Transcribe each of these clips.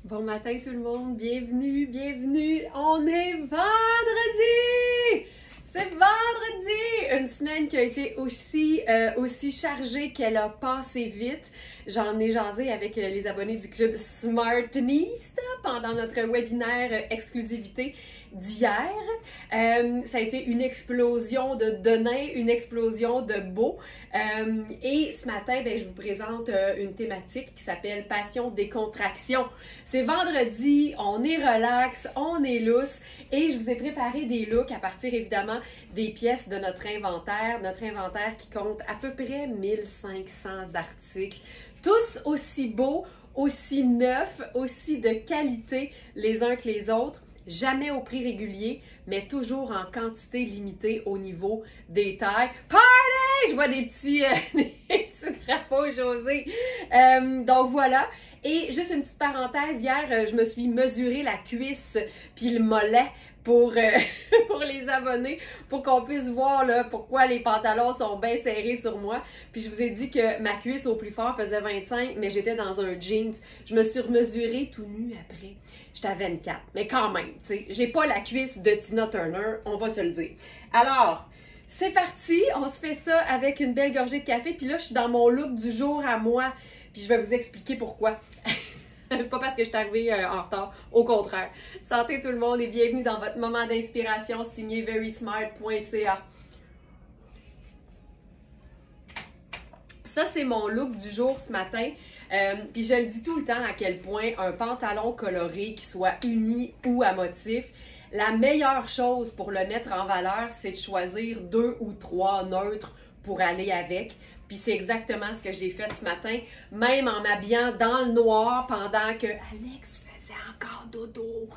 Bon matin tout le monde, bienvenue, bienvenue. On est vendredi! C'est vendredi! Une semaine qui a été aussi chargée qu'elle a passé vite. J'en ai jasé avec les abonnés du club Smartnista pendant notre webinaire exclusivité d'hier. Ça a été une explosion de nains, une explosion de beaux. Et ce matin, ben, je vous présente une thématique qui s'appelle Passion décontraction. C'est vendredi, on est relax, on est lousse et je vous ai préparé des looks à partir évidemment des pièces de notre inventaire qui compte à peu près 1500 articles, tous aussi beaux, aussi neufs, aussi de qualité les uns que les autres. Jamais au prix régulier, mais toujours en quantité limitée au niveau des tailles. Party! Je vois des petits drapeaux, José. Donc voilà. Et juste une petite parenthèse, hier, je me suis mesuré la cuisse puis le mollet pour les abonnés, pour qu'on puisse voir là, pourquoi les pantalons sont bien serrés sur moi. Puis je vous ai dit que ma cuisse au plus fort faisait 25, mais j'étais dans un jeans. Je me suis remesurée tout nu après. J'étais à 24, mais quand même, tu sais, j'ai pas la cuisse de Tina Turner, on va se le dire. Alors, c'est parti, on se fait ça avec une belle gorgée de café. Puis là, je suis dans mon look du jour à moi, puis je vais vous expliquer pourquoi. Pas parce que je suis arrivée en retard, au contraire. Santé tout le monde et bienvenue dans votre moment d'inspiration signé verysmart.ca. Ça, c'est mon look du jour ce matin. Puis je le dis tout le temps à quel point un pantalon coloré qui soit uni ou à motif, la meilleure chose pour le mettre en valeur, c'est de choisir 2 ou 3 neutres pour aller avec. Puis c'est exactement ce que j'ai fait ce matin, même en m'habillant dans le noir pendant que Alex faisait encore dodo.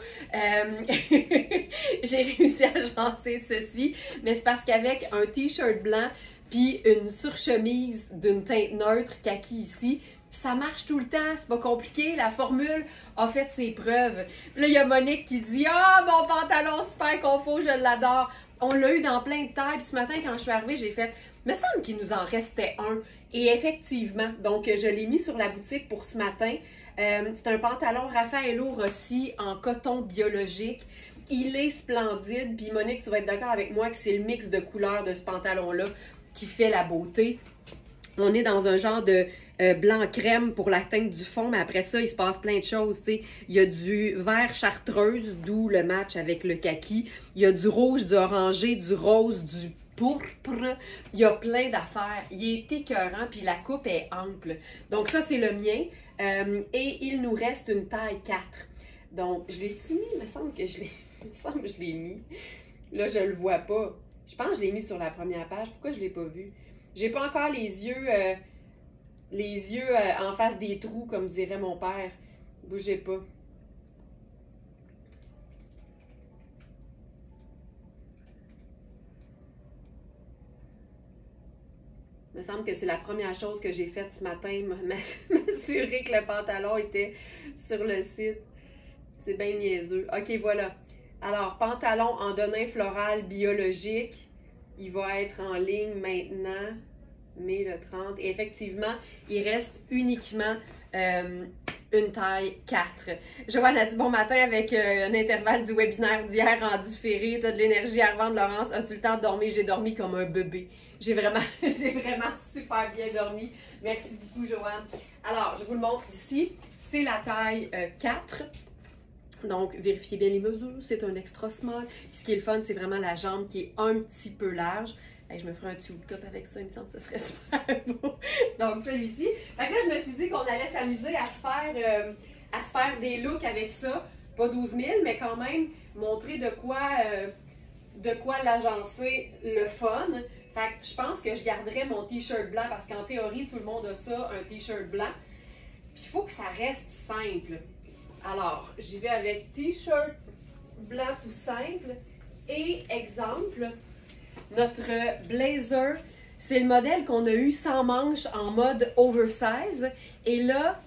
J'ai réussi à agencer ceci, mais c'est parce qu'avec un t-shirt blanc puis une surchemise d'une teinte neutre kaki ici, ça marche tout le temps, c'est pas compliqué, la formule a fait ses preuves. Puis là, il y a Monique qui dit « Ah, mon pantalon super confort, je l'adore! » On l'a eu dans plein de tailles, puis ce matin, quand je suis arrivée, j'ai fait « Me semble qu'il nous en restait un. » Et effectivement, donc je l'ai mis sur la boutique pour ce matin. C'est un pantalon Raffaello Rossi en coton biologique. Il est splendide, puis Monique, tu vas être d'accord avec moi que c'est le mix de couleurs de ce pantalon-là qui fait la beauté. On est dans un genre de blanc crème pour la teinte du fond, mais après ça, il se passe plein de choses. T'sais. Il y a du vert chartreuse, d'où le match avec le kaki. Il y a du rouge, du orangé, du rose, du pourpre. Il y a plein d'affaires. Il est écœurant, puis la coupe est ample. Donc ça, c'est le mien. Et il nous reste une taille 4. Donc, je l'ai-tu mis? Il me semble que je l'ai mis. Là, je le vois pas. Je pense que je l'ai mis sur la première page. Pourquoi je l'ai pas vu? J'ai pas encore les yeux en face des trous, comme dirait mon père. Bougez pas. Il me semble que c'est la première chose que j'ai faite ce matin, m'assurer que le pantalon était sur le site. C'est bien niaiseux. OK, voilà. Alors, pantalon en denim floral biologique. Il va être en ligne maintenant, mai le 30. Et effectivement, il reste uniquement une taille 4. Joanne a dit bon matin avec un intervalle du webinaire d'hier en différé. T'as de l'énergie à revendre, Laurence. As-tu le temps de dormir? J'ai dormi comme un bébé. J'ai vraiment super bien dormi. Merci beaucoup, Joanne. Alors, je vous le montre ici. C'est la taille 4. Donc, vérifiez bien les mesures, c'est un extra small. Puis ce qui est le fun, c'est vraiment la jambe qui est un petit peu large. Hey, je me ferai un tube top avec ça, il me semble que ce serait super beau. Donc, celui-ci. Fait que là, je me suis dit qu'on allait s'amuser à se faire des looks avec ça. Pas 12 000, mais quand même montrer de quoi l'agencer le fun. Fait que je pense que je garderai mon t-shirt blanc parce qu'en théorie, tout le monde a ça, un t-shirt blanc. Puis il faut que ça reste simple. Alors, j'y vais avec t-shirt blanc tout simple. Et exemple, notre blazer, c'est le modèle qu'on a eu sans manches en mode oversize. Et là,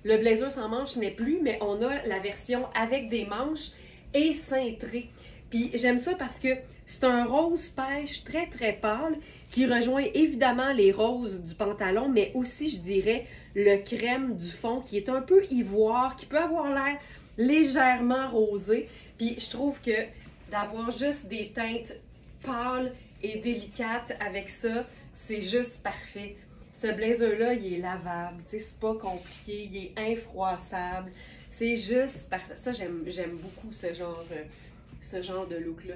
le blazer sans manches n'est plus, mais on a la version avec des manches et cintré. Puis j'aime ça parce que c'est un rose pêche très très pâle qui rejoint évidemment les roses du pantalon, mais aussi je dirais le crème du fond qui est un peu ivoire, qui peut avoir l'air légèrement rosé. Puis je trouve que d'avoir juste des teintes pâles et délicates avec ça, c'est juste parfait. Ce blazer-là, il est lavable, tu sais, c'est pas compliqué, il est infroissable. C'est juste parfait. Ça, j'aime beaucoup ce genre de look-là.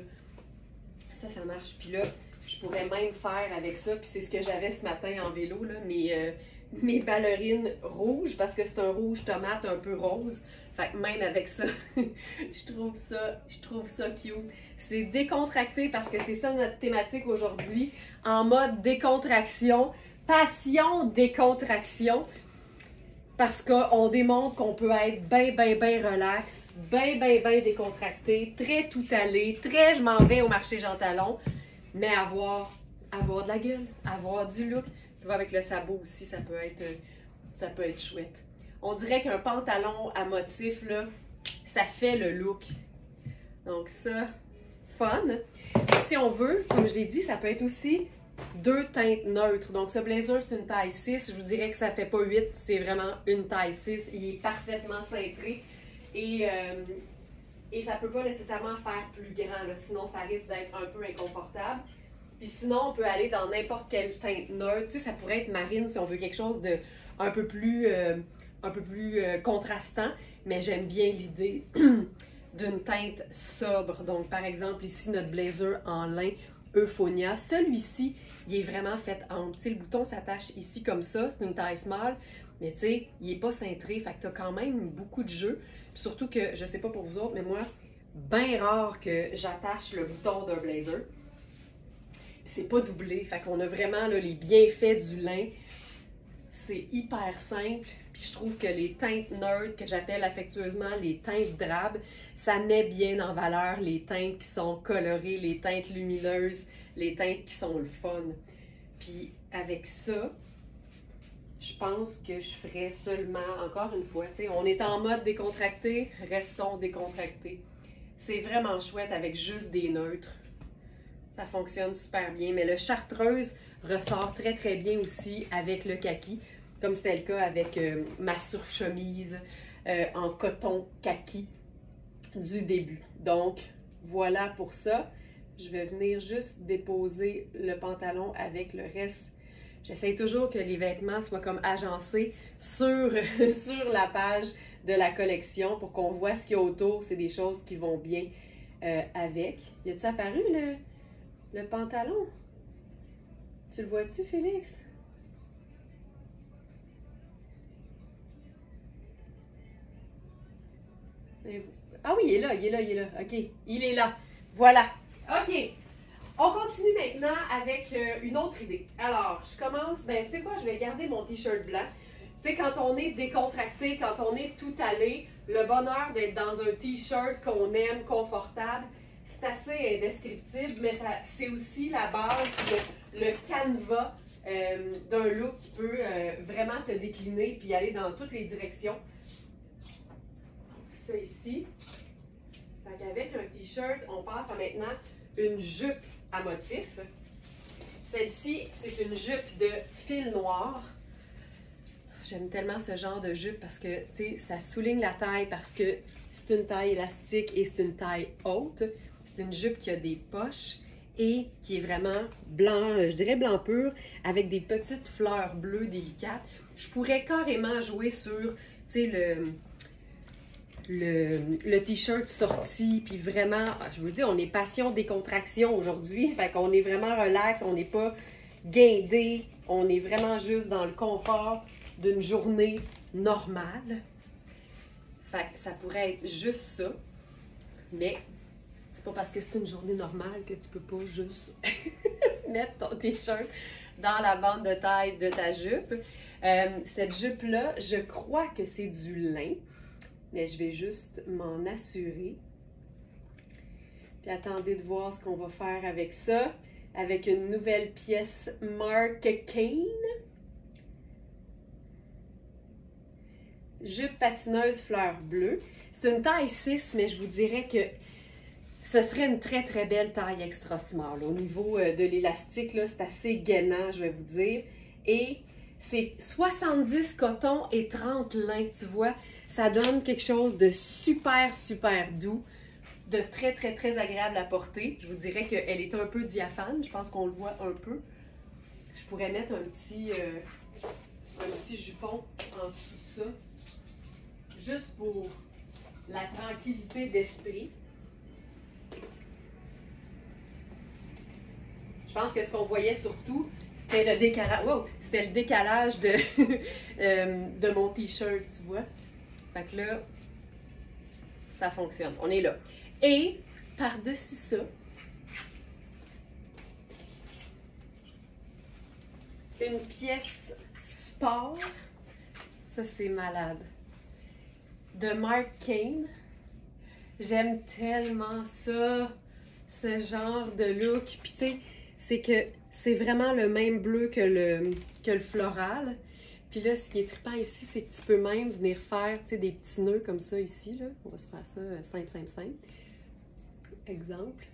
Ça marche. Puis là, je pourrais même faire avec ça, puis c'est ce que j'avais ce matin en vélo, là, mes ballerines rouges, parce que c'est un rouge tomate un peu rose. Fait que même avec ça, je trouve ça cute. C'est décontracté parce que c'est ça notre thématique aujourd'hui, en mode décontraction, passion décontraction, parce qu'on démontre qu'on peut être bien relax, bien décontracté, très tout allé, très je m'en vais au marché Jean Talon, mais avoir de la gueule, avoir du look. Tu vois, avec le sabot aussi, ça peut être chouette. On dirait qu'un pantalon à motif, là, ça fait le look. Donc ça, fun. Si on veut, comme je l'ai dit, ça peut être aussi 2 teintes neutres. Donc ce blazer, c'est une taille 6. Je vous dirais que ça fait pas 8, c'est vraiment une taille 6. Il est parfaitement cintré. Et ça peut pas nécessairement faire plus grand, là, sinon ça risque d'être un peu inconfortable. Puis sinon, on peut aller dans n'importe quelle teinte neutre. Tu sais, ça pourrait être marine si on veut quelque chose de un peu plus contrastant, mais j'aime bien l'idée d'une teinte sobre. Donc, par exemple, ici, notre blazer en lin Euphonia. Celui-ci, il est vraiment fait ample. Tu sais, le bouton s'attache ici comme ça, c'est une taille small, mais tu sais, il n'est pas cintré, fait que tu as quand même beaucoup de jeu. Puis surtout que, je sais pas pour vous autres, mais moi, bien rare que j'attache le bouton d'un blazer. C'est pas doublé, fait qu'on a vraiment là, les bienfaits du lin. C'est hyper simple, puis je trouve que les teintes neutres, que j'appelle affectueusement les teintes drabes, ça met bien en valeur les teintes qui sont colorées, les teintes lumineuses, les teintes qui sont le fun. Puis avec ça, je pense que je ferais seulement, encore une fois, tu sais, on est en mode décontracté, restons décontractés. C'est vraiment chouette avec juste des neutres. Ça fonctionne super bien, mais le chartreuse ressort très bien aussi avec le kaki, comme c'était le cas avec ma surchemise en coton kaki du début. Donc, voilà pour ça. Je vais venir juste déposer le pantalon avec le reste. J'essaie toujours que les vêtements soient comme agencés sur la page de la collection pour qu'on voit ce qu'il y a autour. C'est des choses qui vont bien avec. Y a-t-il apparu le pantalon? Tu le vois-tu, Félix? Ah oui, il est là. OK, il est là. Voilà. OK. On continue maintenant avec une autre idée. Alors, je commence, ben tu sais quoi, je vais garder mon t-shirt blanc. Tu sais, quand on est décontracté, quand on est tout allé, le bonheur d'être dans un t-shirt qu'on aime, confortable, c'est assez indescriptible, mais c'est aussi la base, le canevas d'un look qui peut vraiment se décliner puis aller dans toutes les directions. Ça ici. Fait qu'avec un t-shirt, on passe à maintenant une jupe à motif. Celle-ci, c'est une jupe de fil noir. J'aime tellement ce genre de jupe parce que, tu sais, ça souligne la taille parce que c'est une taille élastique et c'est une taille haute. C'est une jupe qui a des poches et qui est vraiment blanc, je dirais blanc pur, avec des petites fleurs bleues délicates. Je pourrais carrément jouer sur, tu sais, le t-shirt sorti, puis vraiment, je vous dis, on est passion décontraction aujourd'hui, fait qu'on est vraiment relax, on n'est pas guindé, on est vraiment juste dans le confort d'une journée normale. Fait que ça pourrait être juste ça, mais c'est pas parce que c'est une journée normale que tu peux pas juste mettre ton t-shirt dans la bande de taille de ta jupe. Cette jupe-là, je crois que c'est du lin, mais je vais juste m'en assurer. Puis attendez de voir ce qu'on va faire avec ça, avec une nouvelle pièce Marc Cain. Jupe patineuse fleur bleue. C'est une taille 6, mais je vous dirais que ce serait une très très belle taille extra small. Au niveau de l'élastique, là, c'est assez gainant, je vais vous dire. Et c'est 70 coton et 30 lin, tu vois. Ça donne quelque chose de super, super doux, de très, très, très agréable à porter. Je vous dirais qu'elle est un peu diaphane. Je pense qu'on le voit un peu. Je pourrais mettre un petit jupon en dessous de ça, juste pour la tranquillité d'esprit. Je pense que ce qu'on voyait surtout, c'était le décalage. Wow, c'était le décalage de, de mon t-shirt, tu vois. Fait que là, ça fonctionne. On est là. Et par-dessus ça, une pièce sport. Ça, c'est malade. De Marc Cain. J'aime tellement ça, ce genre de look. Puis tu sais, c'est que c'est vraiment le même bleu que le floral. Puis là, ce qui est trippant ici, c'est que tu peux même venir faire, tu sais, des petits nœuds comme ça ici, là. On va se faire ça simple, simple, simple. Exemple.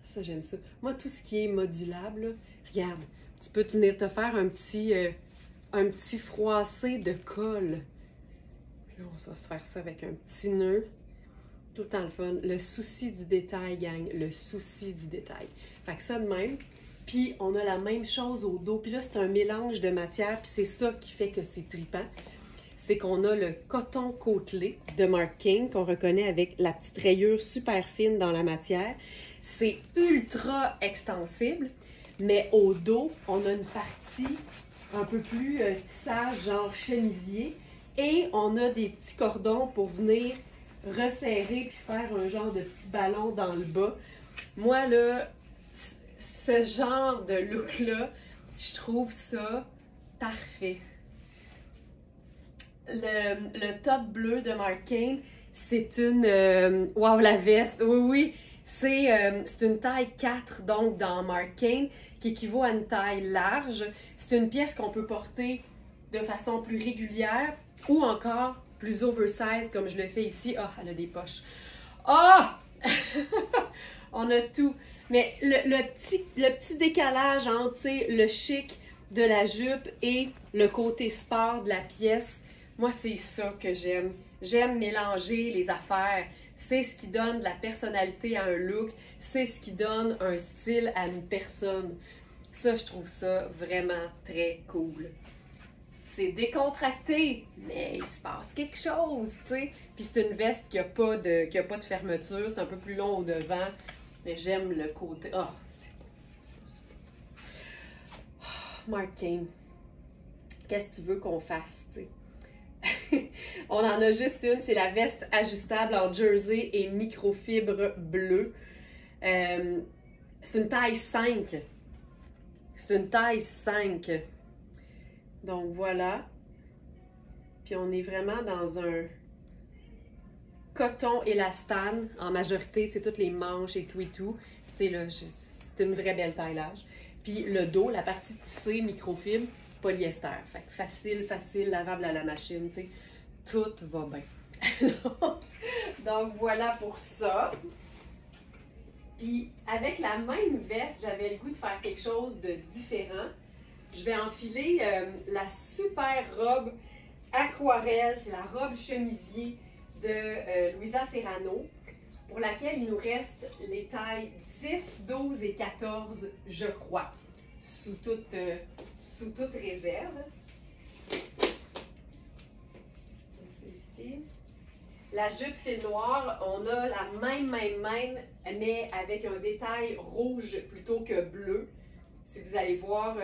Ça, j'aime ça. Moi, tout ce qui est modulable, là, regarde, tu peux venir te faire un petit froissé de colle. Là, on va se faire ça avec un petit nœud. Tout le temps le fun. Le souci du détail, gang. Le souci du détail. Fait que ça de même. Puis, on a la même chose au dos. Puis là, c'est un mélange de matières. Puis c'est ça qui fait que c'est trippant. C'est qu'on a le coton côtelé de Marc Cain, qu'on reconnaît avec la petite rayure super fine dans la matière. C'est ultra extensible. Mais au dos, on a une partie un peu plus tissage, genre chemisier. Et on a des petits cordons pour venir resserrer puis faire un genre de petit ballon dans le bas. Moi, là, ce genre de look-là, je trouve ça parfait. Le top bleu de Marc Cain, c'est une... wow, la veste! Oui, oui! C'est une taille 4, donc, dans Marc Cain, qui équivaut à une taille large. C'est une pièce qu'on peut porter de façon plus régulière ou encore plus oversize, comme je le fais ici. Ah, elle a des poches. Ah! On a tout. Mais le petit décalage entre, tu sais, le chic de la jupe et le côté sport de la pièce, moi, c'est ça que j'aime. J'aime mélanger les affaires. C'est ce qui donne de la personnalité à un look. C'est ce qui donne un style à une personne. Ça, je trouve ça vraiment très cool. C'est décontracté, mais il se passe quelque chose, tu sais. Puis c'est une veste qui n'a pas de fermeture. C'est un peu plus long au devant. Mais j'aime le côté... Oh, c'est beau. Oh, Marc Cain. Qu'est-ce que tu veux qu'on fasse, tu sais? On en a juste une, c'est la veste ajustable en jersey et microfibre bleue. C'est une taille 5. C'est une taille 5. Donc voilà. Puis on est vraiment dans un coton élastane en majorité, tu sais, toutes les manches et tout et tout. Puis tu sais, là, c'est une vraie belle taillage. Puis le dos, la partie tissée microfibre, polyester. Fait que facile, facile, lavable à la machine, tu sais. Tout va bien. Donc voilà pour ça. Puis avec la même veste, j'avais le goût de faire quelque chose de différent. Je vais enfiler la super robe aquarelle. C'est la robe chemisier de Louisa Serrano, pour laquelle il nous reste les tailles 10, 12 et 14, je crois, sous toute réserve. Donc c'est ici. La jupe fil noire, on a la même, mais avec un détail rouge plutôt que bleu. Si vous allez voir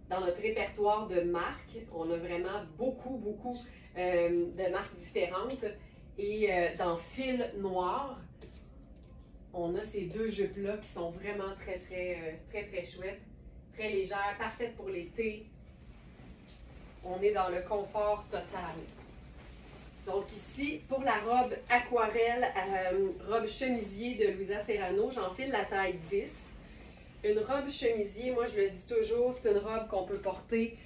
dans notre répertoire de marques, on a vraiment beaucoup de marques différentes. Et dans fil noir, on a ces deux jupes-là qui sont vraiment très chouettes, très légères, parfaites pour l'été. On est dans le confort total. Donc ici, pour la robe aquarelle, robe chemisier de Louisa Serrano, j'enfile la taille 10. Une robe chemisier, moi je le dis toujours, c'est une robe qu'on peut porter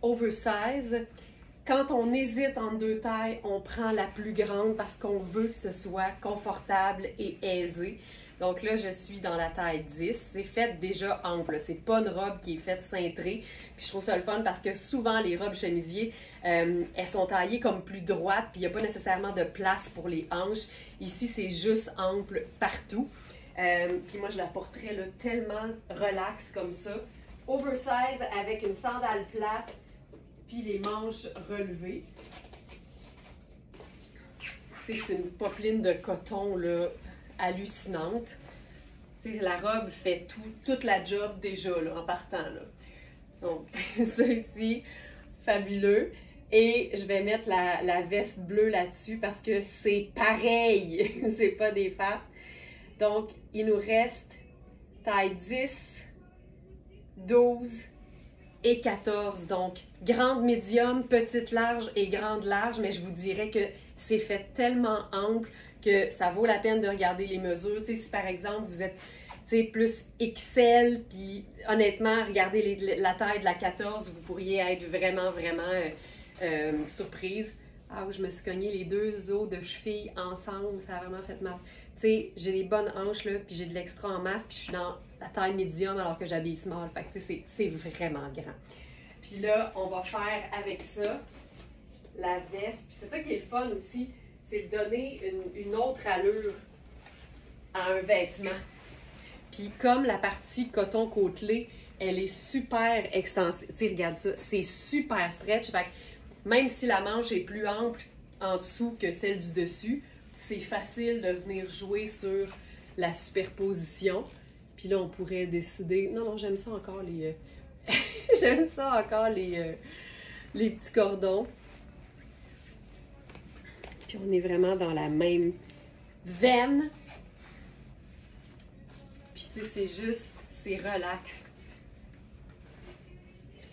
oversize. quand on hésite entre deux tailles, on prend la plus grande parce qu'on veut que ce soit confortable et aisé. Donc là, je suis dans la taille 10. C'est fait déjà ample. C'est pas une robe qui est faite cintrée. Puis je trouve ça le fun parce que souvent, les robes chemisiers, elles sont taillées comme plus droites. Puis il n'y a pas nécessairement de place pour les hanches. Ici, c'est juste ample partout. Puis moi, je la porterais là, tellement relax comme ça. Oversize avec une sandale plate. Puis les manches relevées. Tu sais, c'est une popeline de coton, là, hallucinante. Tu sais, la robe fait toute la job déjà, là, en partant, là. Donc, ça ici, fabuleux. Et je vais mettre la veste bleue là-dessus parce que c'est pareil. C'est pas des farces. Donc, il nous reste taille 10, 12 et 14. Donc, grande médium, petite large et grande large. Mais je vous dirais que c'est fait tellement ample que ça vaut la peine de regarder les mesures. Tu sais, si par exemple, vous êtes plus XL, puis honnêtement, regardez la taille de la 14, vous pourriez être vraiment, vraiment surprise. Ah oui, je me suis cogné les deux os de cheville ensemble, ça a vraiment fait mal. Tu sais, j'ai des bonnes hanches, là, puis j'ai de l'extra en masse, puis je suis dans la taille médium alors que j'habille small. Fait que tu sais, c'est vraiment grand. Puis là, on va faire avec ça la veste. Puis c'est ça qui est le fun aussi, c'est de donner une autre allure à un vêtement. Puis comme la partie coton côtelé, elle est super extensive. Tu sais, regarde ça, c'est super stretch. Fait que même si la manche est plus ample en dessous que celle du dessus, c'est facile de venir jouer sur la superposition. Puis là, on pourrait décider... Non, j'aime ça encore les... j'aime ça encore les petits cordons. Puis on est vraiment dans la même veine. Puis tu sais, c'est juste... C'est relax.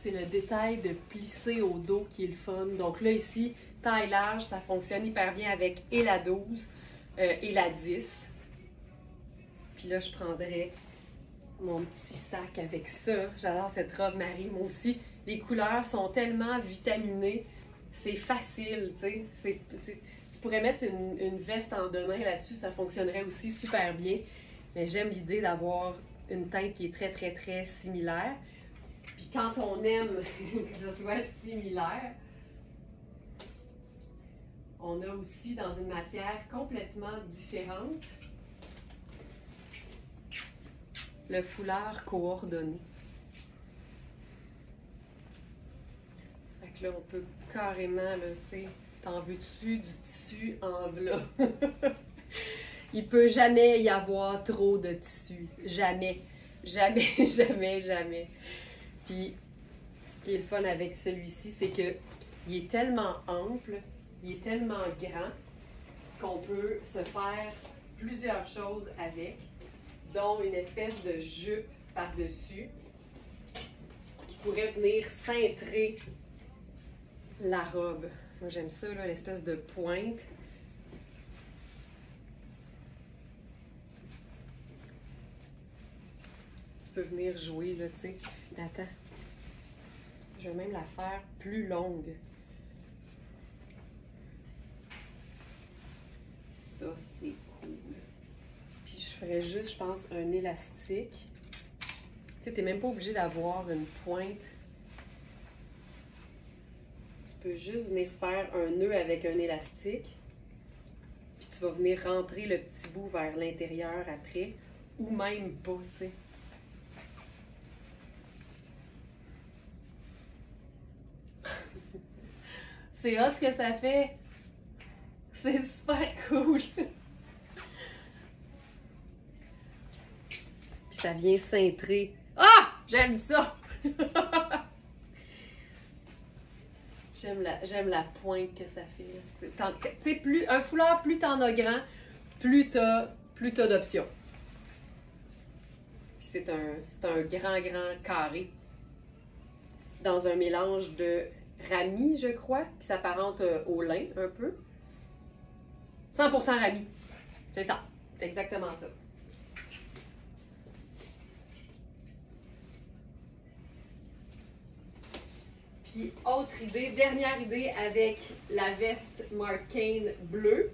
C'est le détail de plisser au dos qui est le fun. Donc là, ici, taille large, ça fonctionne hyper bien avec et la 12 et la 10. Puis là, je prendrais mon petit sac avec ça. J'adore cette robe Marie. Moi aussi, les couleurs sont tellement vitaminées. C'est facile, tu sais. Tu pourrais mettre une veste en denim là-dessus, ça fonctionnerait aussi super bien. Mais j'aime l'idée d'avoir une teinte qui est très, très, très similaire. Puis quand on aime que ce soit similaire, on a aussi dans une matière complètement différente le foulard coordonné. Fait que là, on peut carrément, là, tu sais, t'en veux-tu du tissu en v'là? Il peut jamais y avoir trop de tissu. Jamais. Jamais, jamais, jamais. Puis, ce qui est le fun avec celui-ci, c'est que il est tellement ample, il est tellement grand qu'on peut se faire plusieurs choses avec, dont une espèce de jupe par-dessus qui pourrait venir cintrer la robe. Moi, j'aime ça, là, l'espèce de pointe. Tu peux venir jouer, là, tu sais. Attends. Je vais même la faire plus longue. Ça, c'est cool. Puis je ferais juste, je pense, un élastique. Tu sais, t'es même pas obligé d'avoir une pointe. Tu peux juste venir faire un nœud avec un élastique. Puis tu vas venir rentrer le petit bout vers l'intérieur après. Ou même pas, tu sais. C'est hot ce que ça fait. C'est super cool. Puis ça vient cintrer. Ah! J'aime ça! J'aime la pointe que ça fait. Tu sais, un foulard, plus t'en as grand, plus t'as d'options. Puis c'est un grand carré. Dans un mélange de rami, je crois, qui s'apparente au lin un peu. 100% rami. C'est ça. C'est exactement ça. Puis Puis autre idée, dernière idée avec la veste Marc Cain bleue.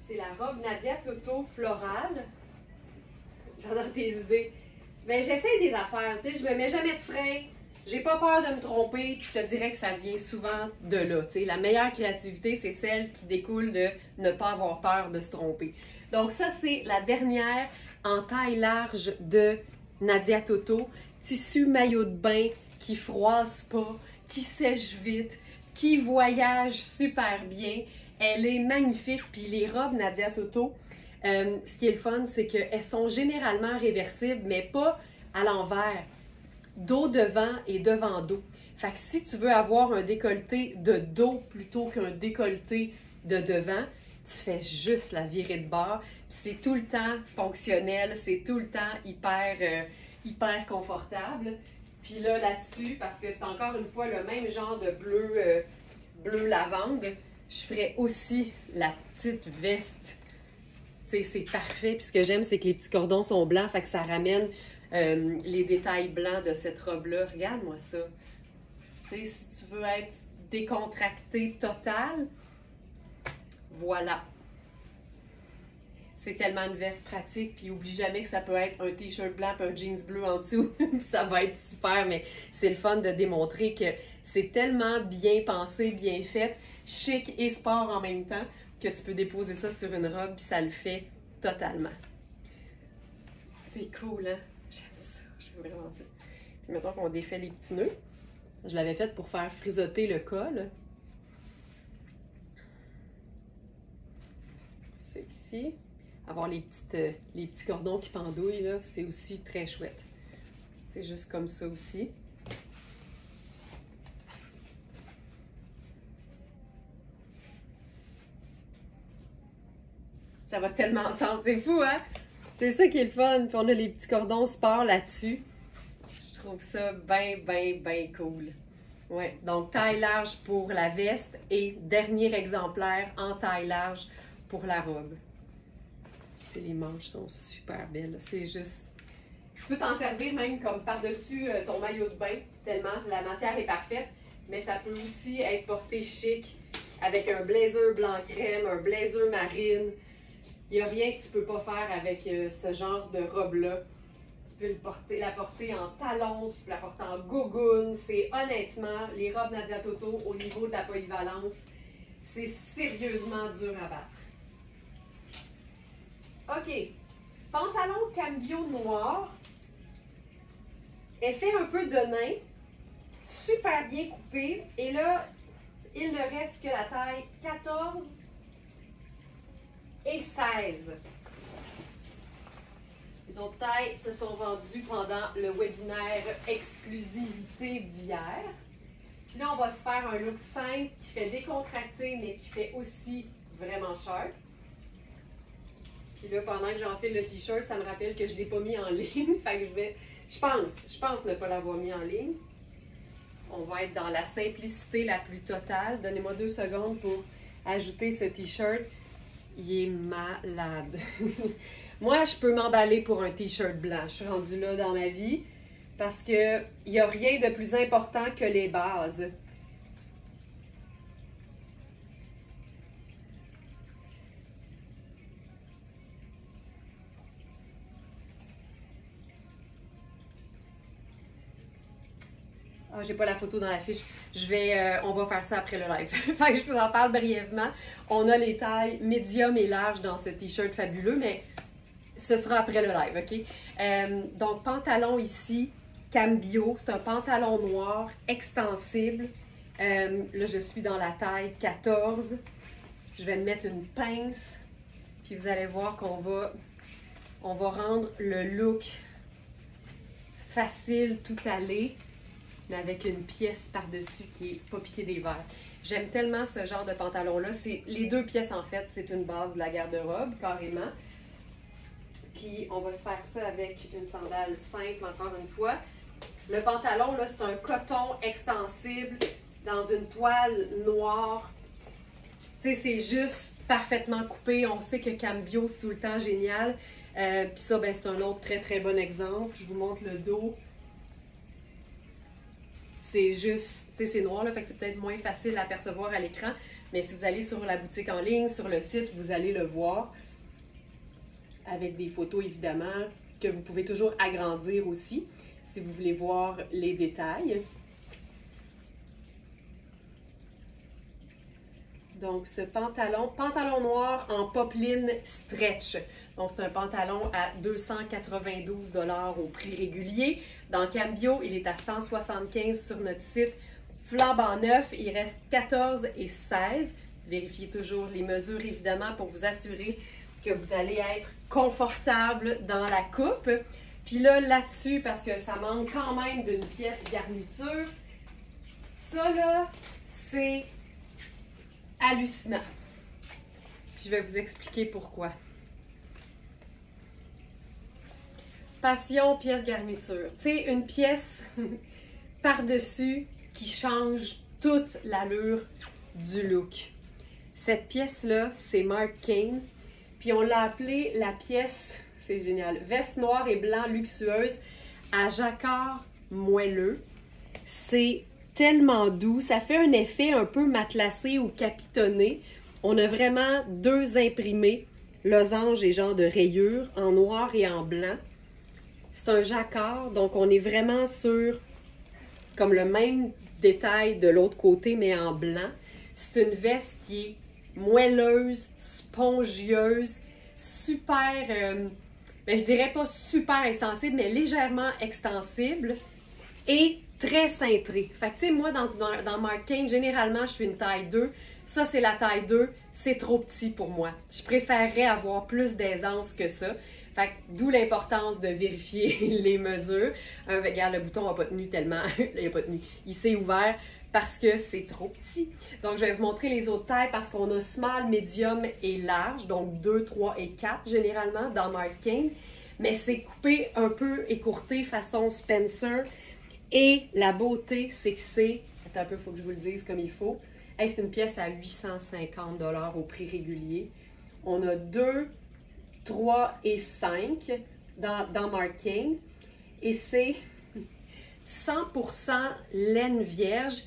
C'est la robe Nadia Toto florale. J'adore tes idées. Ben, j'essaie des affaires, tu sais, je me mets jamais de frein. J'ai pas peur de me tromper, puis je te dirais que ça vient souvent de là. Tu sais, la meilleure créativité, c'est celle qui découle de ne pas avoir peur de se tromper. Donc ça, c'est la dernière en taille large de Nadia Toto. Tissu maillot de bain qui froisse pas, qui sèche vite, qui voyage super bien. Elle est magnifique. Puis les robes Nadia Toto, ce qui est le fun, c'est qu'elles sont généralement réversibles, mais pas à l'envers. Dos devant et devant dos. Fait que si tu veux avoir un décolleté de dos plutôt qu'un décolleté de devant, tu fais juste la virée de bord. C'est tout le temps fonctionnel, c'est tout le temps hyper confortable. Puis là, là-dessus, parce que c'est encore une fois le même genre de bleu lavande, je ferais aussi la petite veste. Tu sais, c'est parfait. Puis ce que j'aime, c'est que les petits cordons sont blancs, fait que ça ramène les détails blancs de cette robe-là. Regarde-moi ça. Tu sais, si tu veux être décontracté total, voilà. C'est tellement une veste pratique, puis oublie jamais que ça peut être un t-shirt blanc et un jeans bleu en dessous. Ça va être super, mais c'est le fun de démontrer que c'est tellement bien pensé, bien fait, chic et sport en même temps, que tu peux déposer ça sur une robe, puis ça le fait totalement. C'est cool, hein? J'aime ça, j'aime vraiment ça. Puis mettons qu'on défait les petits nœuds. Je l'avais fait pour faire frisoter le col. C'est ici. Avoir les petits cordons qui pendouillent, là, c'est aussi très chouette. C'est juste comme ça aussi. Ça va tellement ensemble, c'est fou, hein? C'est ça qui est le fun. Puis on a les petits cordons sport là-dessus. Je trouve ça bien cool. Ouais, donc taille large pour la veste et dernier exemplaire en taille large pour la robe. Les manches sont super belles. C'est juste... Tu peux t'en servir même comme par-dessus ton maillot de bain, tellement la matière est parfaite. Mais ça peut aussi être porté chic avec un blazer blanc crème, un blazer marine. Il n'y a rien que tu peux pas faire avec ce genre de robe-là. Tu peux la porter en talons, tu peux la porter en gougoune. C'est honnêtement, les robes Nadia Toto, au niveau de la polyvalence, c'est sérieusement dur à battre. OK. Pantalon cambio noir. Elle fait un peu de nain. Super bien coupé. Et là, il ne reste que la taille 14 et 16. Les autres tailles se sont vendues pendant le webinaire exclusivité d'hier. Puis là, on va se faire un look simple qui fait décontracté, mais qui fait aussi vraiment sharp. Puis là, pendant que j'enfile le t-shirt, ça me rappelle que je ne l'ai pas mis en ligne. Fait que je pense ne pas l'avoir mis en ligne. On va être dans la simplicité la plus totale. Donnez-moi 2 secondes pour ajouter ce t-shirt. Il est malade. Moi, je peux m'emballer pour un t-shirt blanc. Je suis rendue là dans ma vie parce qu'il n'y a rien de plus important que les bases. Ah, j'ai pas la photo dans la fiche. On va faire ça après le live. Fait que je vous en parle brièvement. On a les tailles médium et large dans ce t-shirt fabuleux, mais ce sera après le live, OK? Donc, pantalon ici, cambio. C'est un pantalon noir extensible. Là, je suis dans la taille 14. Je vais me mettre une pince. Puis vous allez voir on va rendre le look facile, tout allé, mais avec une pièce par-dessus qui est pas piquée des verres. J'aime tellement ce genre de pantalon-là. Les 2 pièces, en fait, c'est une base de la garde-robe, carrément. Puis on va se faire ça avec une sandale simple, encore une fois. Le pantalon, là, c'est un coton extensible dans une toile noire. Tu sais, c'est juste parfaitement coupé. On sait que Cambio, c'est tout le temps génial. Puis ça, ben, c'est un autre très très bon exemple. Je vous montre le dos. C'est juste, tu sais, c'est noir, là, fait que c'est peut-être moins facile à percevoir à l'écran. Mais si vous allez sur la boutique en ligne, sur le site, vous allez le voir. Avec des photos, évidemment, que vous pouvez toujours agrandir aussi, si vous voulez voir les détails. Donc, ce pantalon noir en popeline stretch. Donc, c'est un pantalon à 292 $ au prix régulier. Dans Cambio, il est à 175 sur notre site. Flambant neuf, il reste 14 et 16. Vérifiez toujours les mesures, évidemment, pour vous assurer que vous allez être confortable dans la coupe. Puis là, là-dessus, parce que ça manque quand même d'une pièce garniture, ça là, c'est hallucinant. Puis je vais vous expliquer pourquoi. Passion, pièce garniture. Tu sais, une pièce par-dessus qui change toute l'allure du look. Cette pièce-là, c'est Marc Cain. Puis on l'a appelée la pièce, c'est génial, veste noire et blanc luxueuse à jacquard moelleux. C'est tellement doux, ça fait un effet un peu matelassé ou capitonné. On a vraiment deux imprimés, losange et genre de rayures, en noir et en blanc. C'est un jacquard, donc on est vraiment sur comme le même détail de l'autre côté, mais en blanc. C'est une veste qui est moelleuse, spongieuse, super, ben je dirais pas super extensible, mais légèrement extensible et très cintrée. Fait que tu sais, moi, dans Marc Cain, généralement, je suis une taille 2. Ça, c'est la taille 2. C'est trop petit pour moi. Je préférerais avoir plus d'aisance que ça. Fait que d'où l'importance de vérifier les mesures. Regarde, le bouton n'a pas tenu tellement. Il n'a pas tenu. Il s'est ouvert parce que c'est trop petit. Donc, je vais vous montrer les autres tailles parce qu'on a small, medium et large. Donc, 2, 3 et 4 généralement dans Marc Cain. Mais c'est coupé un peu écourté façon Spencer. Et la beauté, c'est que c'est... Attends un peu, il faut que je vous le dise comme il faut. Hey, c'est une pièce à 850 $ au prix régulier. On a 2, 3 et 5 dans Marc Cain. Et c'est 100% laine vierge.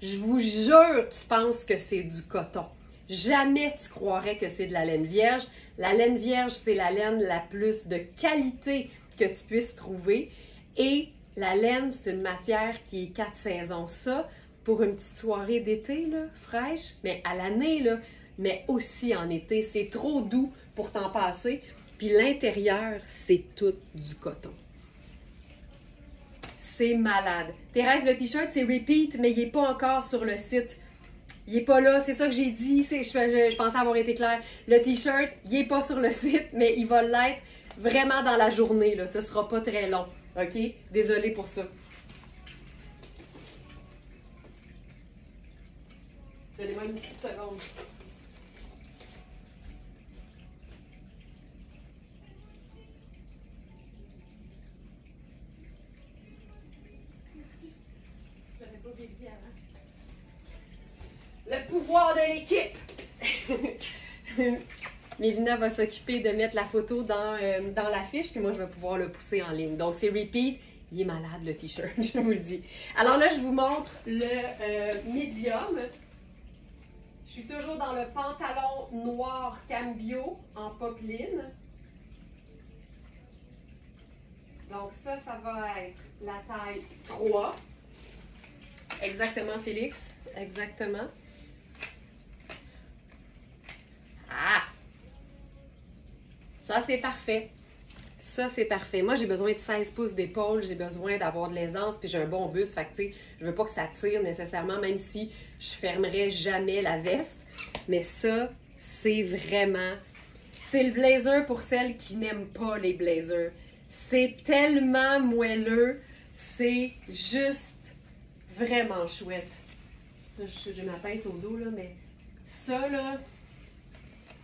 Je vous jure, tu penses que c'est du coton. Jamais tu croirais que c'est de la laine vierge. La laine vierge, c'est la laine la plus de qualité que tu puisses trouver. Et la laine, c'est une matière qui est 4 saisons. Ça, pour une petite soirée d'été, là, fraîche, mais à l'année, là, mais aussi en été. C'est trop doux pour t'en passer. Puis l'intérieur, c'est tout du coton. C'est malade. Thérèse, le t-shirt, c'est repeat, mais il n'est pas encore sur le site. Il n'est pas là, c'est ça que j'ai dit. Je pensais avoir été claire. Le t-shirt, il n'est pas sur le site, mais il va l'être vraiment dans la journée. Là. Ce ne sera pas très long. OK? Désolée pour ça. Donnez-moi une petite seconde. Le pouvoir de l'équipe! Mélina va s'occuper de mettre la photo dans l'affiche, puis moi, je vais pouvoir le pousser en ligne. Donc, c'est repeat. Il est malade, le t-shirt, je vous le dis. Alors là, je vous montre le medium. Je suis toujours dans le pantalon noir Cambio en popeline. Donc ça va être la taille 3. Exactement, Félix. Exactement. Ah! Ça, c'est parfait. Ça, c'est parfait. Moi, j'ai besoin de 16 pouces d'épaule. J'ai besoin d'avoir de l'aisance, puis j'ai un bon buste. Fait que, tu sais, je veux pas que ça tire nécessairement, même si je fermerai jamais la veste. Mais ça, c'est vraiment... C'est le blazer pour celles qui n'aiment pas les blazers. C'est tellement moelleux. C'est juste vraiment chouette. J'ai ma pince au dos, là, mais ça, là,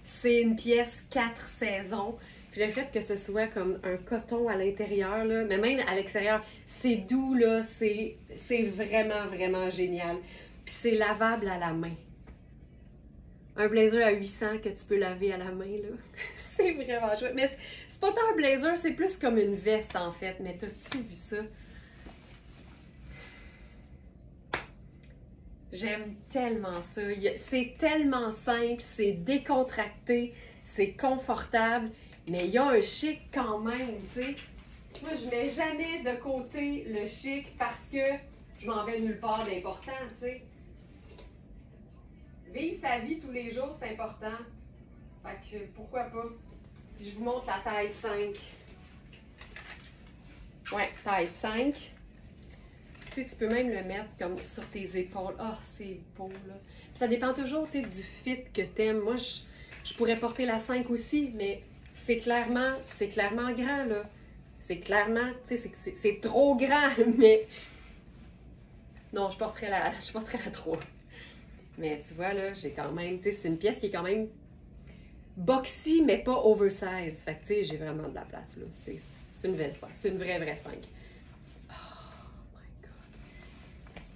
c'est une pièce 4 saisons. Puis le fait que ce soit comme un coton à l'intérieur, là, mais même à l'extérieur, c'est doux, là, c'est vraiment, vraiment génial. Puis c'est lavable à la main. Un blazer à 800 que tu peux laver à la main, là, c'est vraiment chouette. Mais c'est pas tant un blazer, c'est plus comme une veste, en fait. Mais t'as-tu vu ça? J'aime tellement ça. C'est tellement simple, c'est décontracté, c'est confortable, mais il y a un chic quand même, tu sais. Moi, je mets jamais de côté le chic parce que je m'en vais nulle part d'important, tu sais. Vivre sa vie tous les jours, c'est important. Fait que pourquoi pas? Je vous montre la taille 5. Ouais, taille 5. Tu sais, tu peux même le mettre comme sur tes épaules. Ah, oh, c'est beau, là. Puis ça dépend toujours, tu sais, du fit que t'aimes. Moi, je pourrais porter la 5 aussi, mais c'est clairement grand, là. C'est clairement, tu sais, c'est trop grand, mais... Non, je porterais la 3. Mais tu vois, là, j'ai quand même... Tu sais, c'est une pièce qui est quand même boxy, mais pas oversize. Fait que, tu sais, j'ai vraiment de la place, là. C'est une belle 5. C'est une vraie 5.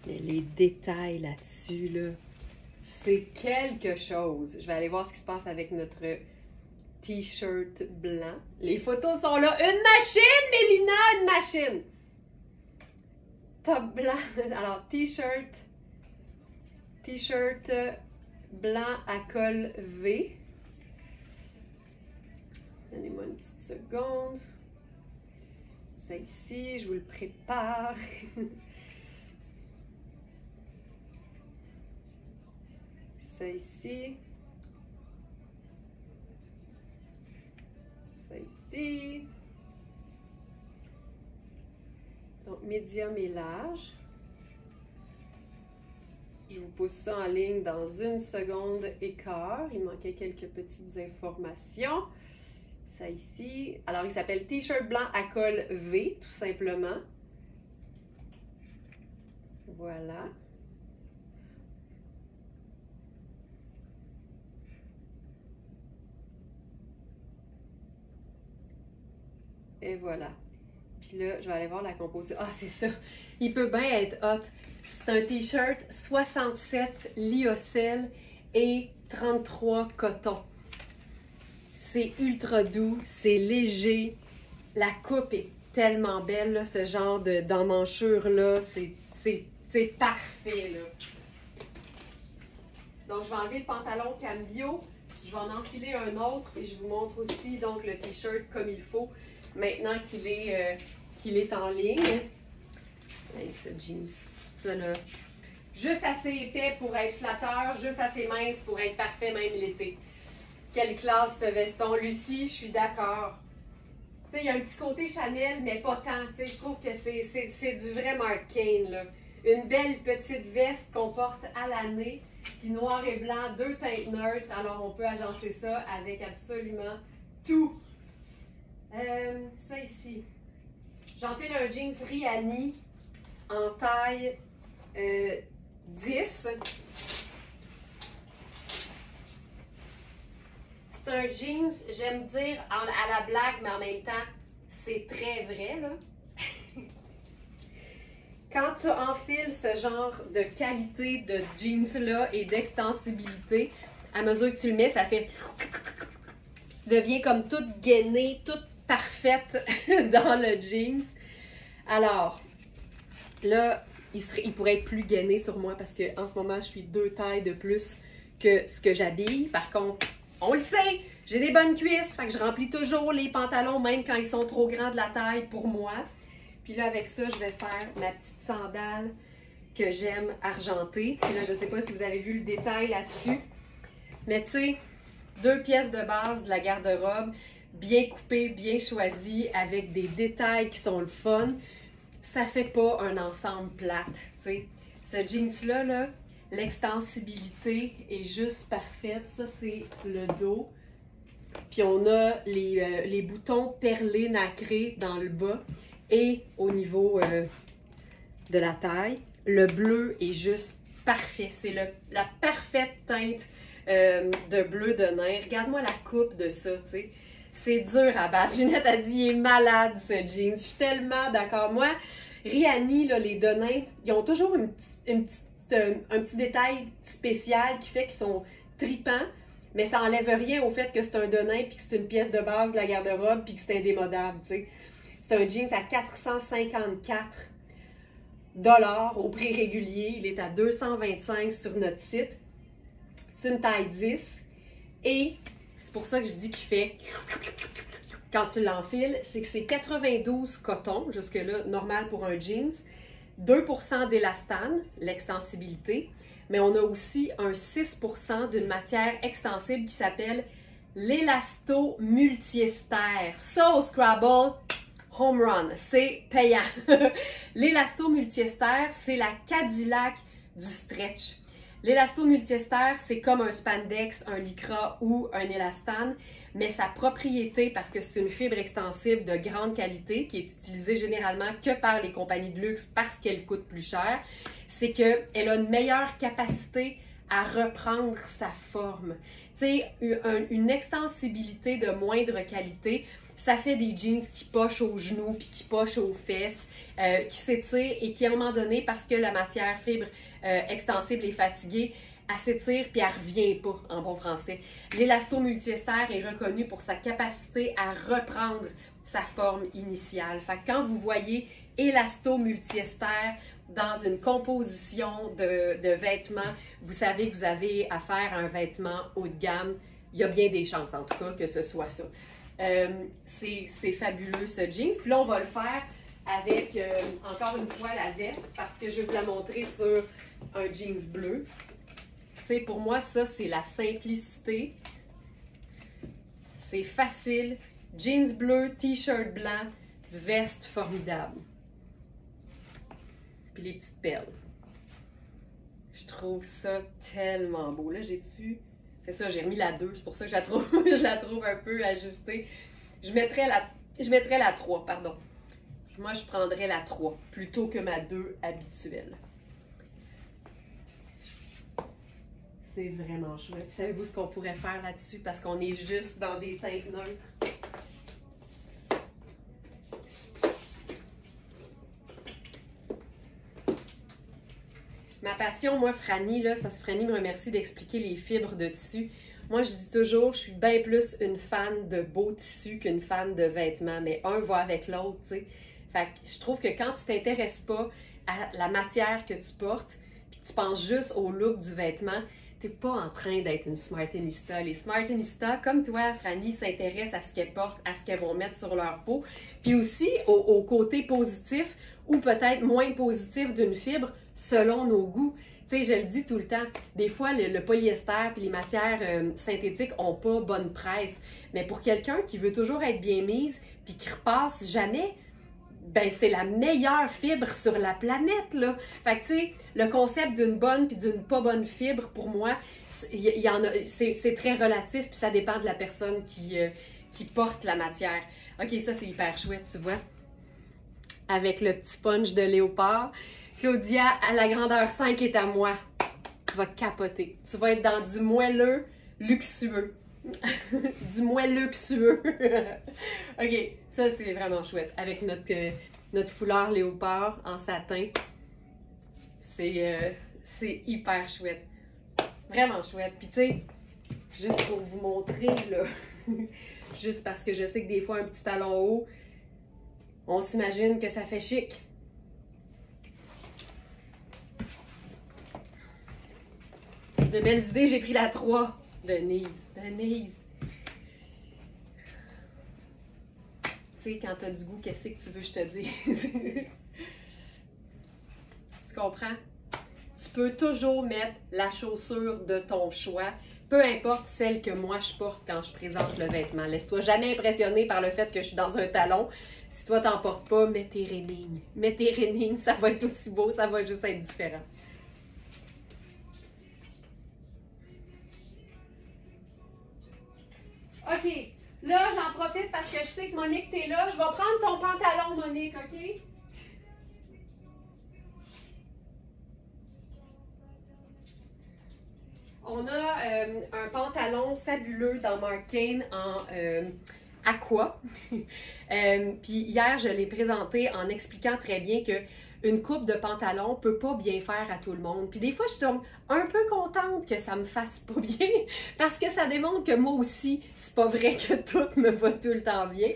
Mais les détails là-dessus, là, c'est quelque chose. Je vais aller voir ce qui se passe avec notre t-shirt blanc. Les photos sont là. Une machine, Mélina, une machine! Top blanc. Alors, t-shirt blanc à col V. Donnez-moi une petite seconde. Ça ici, je vous le prépare. Ça ici. Ça ici. Donc, médium et large. Je vous pose ça en ligne dans 1 seconde et quart. Il manquait quelques petites informations. Ça ici. Alors, il s'appelle T-shirt blanc à col V, tout simplement. Voilà. Et voilà. Puis là, je vais aller voir la composition. Ah, c'est ça. Il peut bien être hot. C'est un t-shirt 67 lyocell et 33 coton. C'est ultra doux, c'est léger. La coupe est tellement belle, là, ce genre d'emmanchure-là. C'est parfait, là. Donc, je vais enlever le pantalon cambio. Je vais en enfiler un autre et je vous montre aussi donc le t-shirt comme il faut. Maintenant qu'il est en ligne. Hey, ce jeans, ça là, juste assez épais pour être flatteur, juste assez mince pour être parfait même l'été. Quelle classe ce veston. Lucie, je suis d'accord. Tu sais, il y a un petit côté Chanel, mais pas tant. Tu sais, je trouve que c'est du vrai Marc Kane, là. Une belle petite veste qu'on porte à l'année, puis noir et blanc, 2 teintes neutres. Alors, on peut agencer ça avec absolument tout. Ça ici. J'enfile un jeans Rihanni en taille 10. C'est un jeans, j'aime dire à la blague, mais en même temps, c'est très vrai, là. Quand tu enfiles ce genre de qualité de jeans-là et d'extensibilité, à mesure que tu le mets, ça fait... Tu deviens comme toute gainée, toute parfaite dans le jeans. Alors, là, il pourrait être plus gainé sur moi parce qu'en ce moment, je suis 2 tailles de plus que ce que j'habille. Par contre, on le sait, j'ai des bonnes cuisses, fait que je remplis toujours les pantalons, même quand ils sont trop grands de la taille pour moi. Puis là, avec ça, je vais faire ma petite sandale que j'aime argentée. Puis là, je ne sais pas si vous avez vu le détail là-dessus. Mais tu sais, 2 pièces de base de la garde-robe, bien coupées, bien choisies, avec des détails qui sont le fun. Ça fait pas un ensemble plate, tu sais. Ce jeans-là, là, l'extensibilité est juste parfaite. Ça, c'est le dos. Puis on a les boutons perlés nacrés dans le bas et au niveau de la taille. Le bleu est juste parfait. C'est la parfaite teinte de bleu de nain. Regarde-moi la coupe de ça, tu sais. c'est dur à battre. Ginette a dit, il est malade ce jeans. Je suis tellement d'accord. Moi, Rihanni, là, les Denain, ils ont toujours un petit détail spécial qui fait qu'ils sont tripants, mais ça enlève rien au fait que c'est un Denain puis que c'est une pièce de base de la garde-robe puis que c'est indémodable, tu sais. C'est un jeans à 454 $ au prix régulier. Il est à 225 sur notre site. C'est une taille 10 et c'est pour ça que je dis qu'il fait quand tu l'enfiles, c'est que c'est 92 coton, jusque-là, normal pour un jeans, 2% d'élastane, l'extensibilité, mais on a aussi un 6% d'une matière extensible qui s'appelle l'élastomultiester. Ça, au Scrabble, home run, c'est payant. L'élastomultiester, c'est la Cadillac du stretch. L'élastomultiester, c'est comme un spandex, un lycra ou un élastane, mais sa propriété, parce que c'est une fibre extensible de grande qualité qui est utilisée généralement que par les compagnies de luxe parce qu'elle coûte plus cher, c'est qu'elle a une meilleure capacité à reprendre sa forme. Tu sais, une extensibilité de moindre qualité, ça fait des jeans qui pochent aux genoux puis qui pochent aux fesses, qui s'étirent et qui, à un moment donné, parce que la matière fibre extensible est fatiguée, elle s'étire puis elle revient pas, en bon français. L'élastomultiester est reconnu pour sa capacité à reprendre sa forme initiale. Fait que quand vous voyez élastomultiester dans une composition de vêtements, vous savez que vous avez affaire à un vêtement haut de gamme. Il y a bien des chances, en tout cas, que ce soit ça. C'est fabuleux, ce jeans. Puis là, on va le faire avec, encore une fois, la veste, parce que je vais vous la montrer sur un jeans bleu. Tu sais, pour moi, ça, c'est la simplicité. C'est facile. Jeans bleu, t-shirt blanc, veste formidable. Puis les petites perles. Je trouve ça tellement beau. Là, j'ai-tu... C'est ça, j'ai remis la 2, c'est pour ça que je la trouve un peu ajustée. Je mettrais la 3, pardon. Moi, je prendrais la 3 plutôt que ma 2 habituelle. C'est vraiment chouette. Savez-vous ce qu'on pourrait faire là-dessus? Parce qu'on est juste dans des teintes neutres. Ma passion, moi, Franny, là, c'est parce que Franny me remercie d'expliquer les fibres de tissu. Moi, je dis toujours, je suis bien plus une fan de beaux tissus qu'une fan de vêtements, mais un va avec l'autre, tu sais. Fait que je trouve que quand tu t'intéresses pas à la matière que tu portes, puis que tu penses juste au look du vêtement, t'es pas en train d'être une smartenista. Les smartenistas, comme toi, Franny, s'intéressent à ce qu'elles portent, à ce qu'elles vont mettre sur leur peau, puis aussi au côté positif ou peut-être moins positif d'une fibre selon nos goûts. Tu sais, je le dis tout le temps, des fois, le polyester et les matières synthétiques n'ont pas bonne presse. Mais pour quelqu'un qui veut toujours être bien mise puis qui repasse jamais, ben c'est la meilleure fibre sur la planète, là. Fait que, tu sais, le concept d'une bonne puis d'une pas bonne fibre, pour moi, c'est très relatif puis ça dépend de la personne qui porte la matière. OK, ça, c'est hyper chouette, tu vois. Avec le petit punch de léopard. Claudia, à la grandeur 5 est à moi. Tu vas capoter. Tu vas être dans du moelleux luxueux. Du moelleux luxueux. OK, ça c'est vraiment chouette. Avec notre foulard léopard en satin. C'est hyper chouette. Vraiment chouette. Puis tu sais, juste pour vous montrer, là, juste parce que je sais que des fois un petit talon haut, on s'imagine que ça fait chic. De belles idées, j'ai pris la 3. Denise. Tu sais, quand t'as du goût, qu'est-ce que tu veux que je te dise? Tu comprends? Tu peux toujours mettre la chaussure de ton choix, peu importe celle que moi je porte quand je présente le vêtement. Laisse-toi jamais impressionner par le fait que je suis dans un talon. Si toi t'en portes pas, mets tes rainings. Mets tes rainings, ça va être aussi beau, ça va juste être différent. OK, là, j'en profite parce que je sais que Monique, t'es là. Je vais prendre ton pantalon, Monique, OK? On a un pantalon fabuleux dans Marc Cain aqua. Puis hier, je l'ai présenté en expliquant très bien que une coupe de pantalon peut pas bien faire à tout le monde. Puis des fois, je tombe un peu contente que ça me fasse pas bien parce que ça démontre que moi aussi, c'est pas vrai que tout me va tout le temps bien.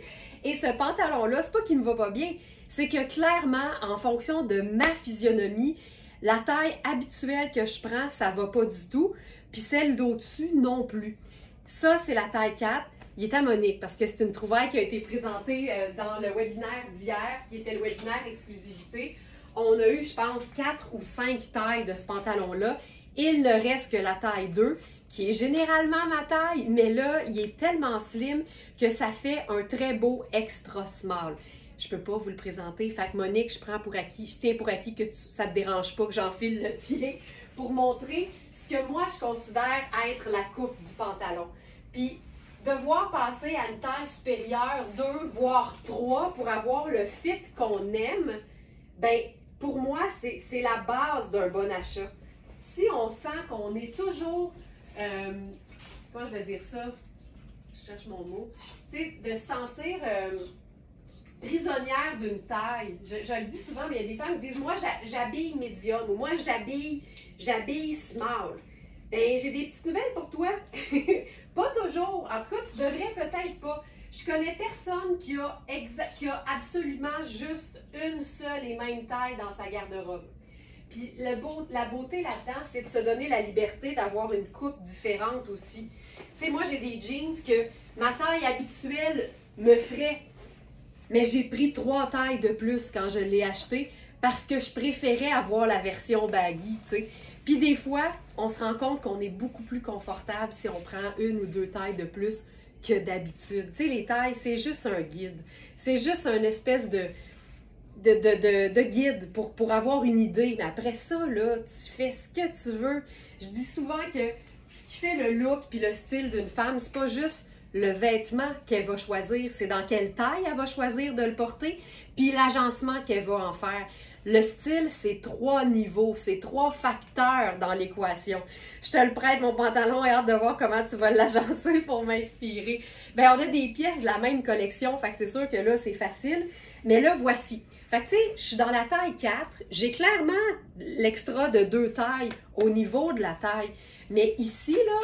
Et ce pantalon-là, c'est pas qu'il me va pas bien, c'est que clairement, en fonction de ma physionomie, la taille habituelle que je prends, ça va pas du tout. Puis celle d'au-dessus, non plus. Ça, c'est la taille 4. Il est à Monique parce que c'est une trouvaille qui a été présentée dans le webinaire d'hier, qui était le webinaire exclusivité. On a eu, je pense, 4 ou 5 tailles de ce pantalon-là. Il ne reste que la taille 2, qui est généralement ma taille, mais là, il est tellement slim que ça fait un très beau extra small. Je peux pas vous le présenter. Fait que Monique, je tiens pour acquis que ça te dérange pas que j'enfile le tien pour montrer ce que moi, je considère être la coupe du pantalon. Puis, devoir passer à une taille supérieure, 2 voire 3 pour avoir le fit qu'on aime, ben pour moi, c'est la base d'un bon achat. Si on sent qu'on est toujours, comment je vais dire ça? Je cherche mon mot. Tu sais, de se sentir prisonnière d'une taille. Je le dis souvent, mais il y a des femmes qui disent, moi, j'habille médium ou moi, j'habille small. Ben, j'ai des petites nouvelles pour toi. Pas toujours. En tout cas, tu devrais peut-être pas. Je connais personne qui a absolument juste une seule et même taille dans sa garde-robe. Puis la beauté là-dedans, c'est de se donner la liberté d'avoir une coupe différente aussi. Tu sais, moi, j'ai des jeans que ma taille habituelle me ferait, mais j'ai pris 3 tailles de plus quand je l'ai acheté parce que je préférais avoir la version baggy, tu sais. Puis des fois, on se rend compte qu'on est beaucoup plus confortable si on prend 1 ou 2 tailles de plus que d'habitude. Tu sais, les tailles, c'est juste un guide. C'est juste une espèce de guide pour avoir une idée. Mais après ça, là, tu fais ce que tu veux. Je dis souvent que ce qui fait le look puis le style d'une femme, c'est pas juste le vêtement qu'elle va choisir, c'est dans quelle taille elle va choisir de le porter, puis l'agencement qu'elle va en faire. Le style, c'est 3 niveaux, c'est 3 facteurs dans l'équation. Je te le prête, mon pantalon, et hâte de voir comment tu vas l'agencer pour m'inspirer. Bien, on a des pièces de la même collection, fait que c'est sûr que là, c'est facile. Mais là, voici. Fait que, tu sais, je suis dans la taille 4. J'ai clairement l'extra de 2 tailles au niveau de la taille. Mais ici, là,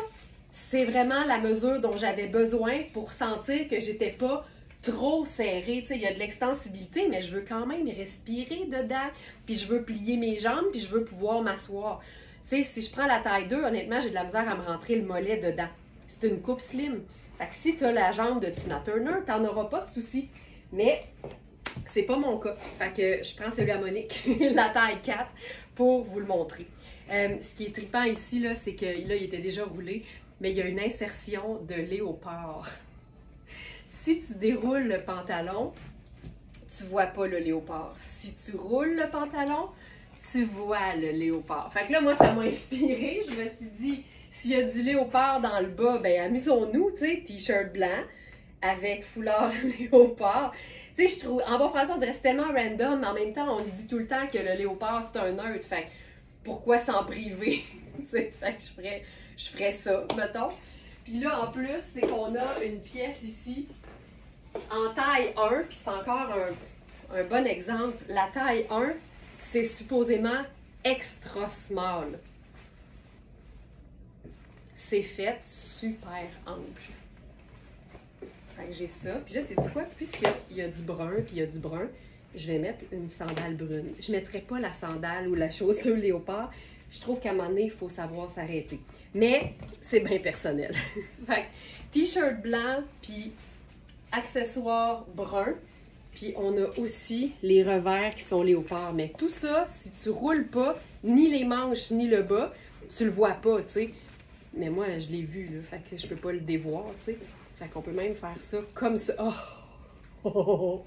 c'est vraiment la mesure dont j'avais besoin pour sentir que j'étais pas trop serrée. Tu sais, il y a de l'extensibilité, mais je veux quand même respirer dedans. Puis je veux plier mes jambes, puis je veux pouvoir m'asseoir. Tu sais, si je prends la taille 2, honnêtement, j'ai de la misère à me rentrer le mollet dedans. C'est une coupe slim. Fait que si tu as la jambe de Tina Turner, tu n'en auras pas de souci. Mais c'est pas mon cas. Fait que je prends celui à Monique, la taille 4, pour vous le montrer. Ce qui est trippant ici, là, c'est que là, il était déjà roulé, mais il y a une insertion de léopard. Si tu déroules le pantalon, tu vois pas le léopard. Si tu roules le pantalon, tu vois le léopard. Fait que là, moi, ça m'a inspirée. Je me suis dit, s'il y a du léopard dans le bas, ben amusons-nous, tu sais, t-shirt blanc avec foulard léopard. Tu sais, je trouve, en bon français, on dirait c'est tellement random, mais en même temps, on dit tout le temps que le léopard, c'est un neutre. Fait que pourquoi s'en priver? Tu sais, fait que je ferais ça, mettons. Puis là, en plus, c'est qu'on a une pièce ici en taille 1, puis c'est encore un bon exemple. La taille 1, c'est supposément extra small. C'est fait super ample. Fait que j'ai ça. Puis là, c'est quoi? Puisqu'il y a du brun, puis il y a du brun, je vais mettre une sandale brune. Je ne mettrai pas la sandale ou la chaussure léopard. Je trouve qu'à un moment donné, il faut savoir s'arrêter. Mais c'est bien personnel. Fait que t-shirt blanc, puis accessoires bruns. Puis on a aussi les revers qui sont léopard. Mais tout ça, si tu roules pas, ni les manches, ni le bas, tu le vois pas, tu sais. Mais moi, je l'ai vu, là. Fait que je peux pas le dévoir, tu sais. Fait qu'on peut même faire ça comme ça. Oh! Oh, oh, oh.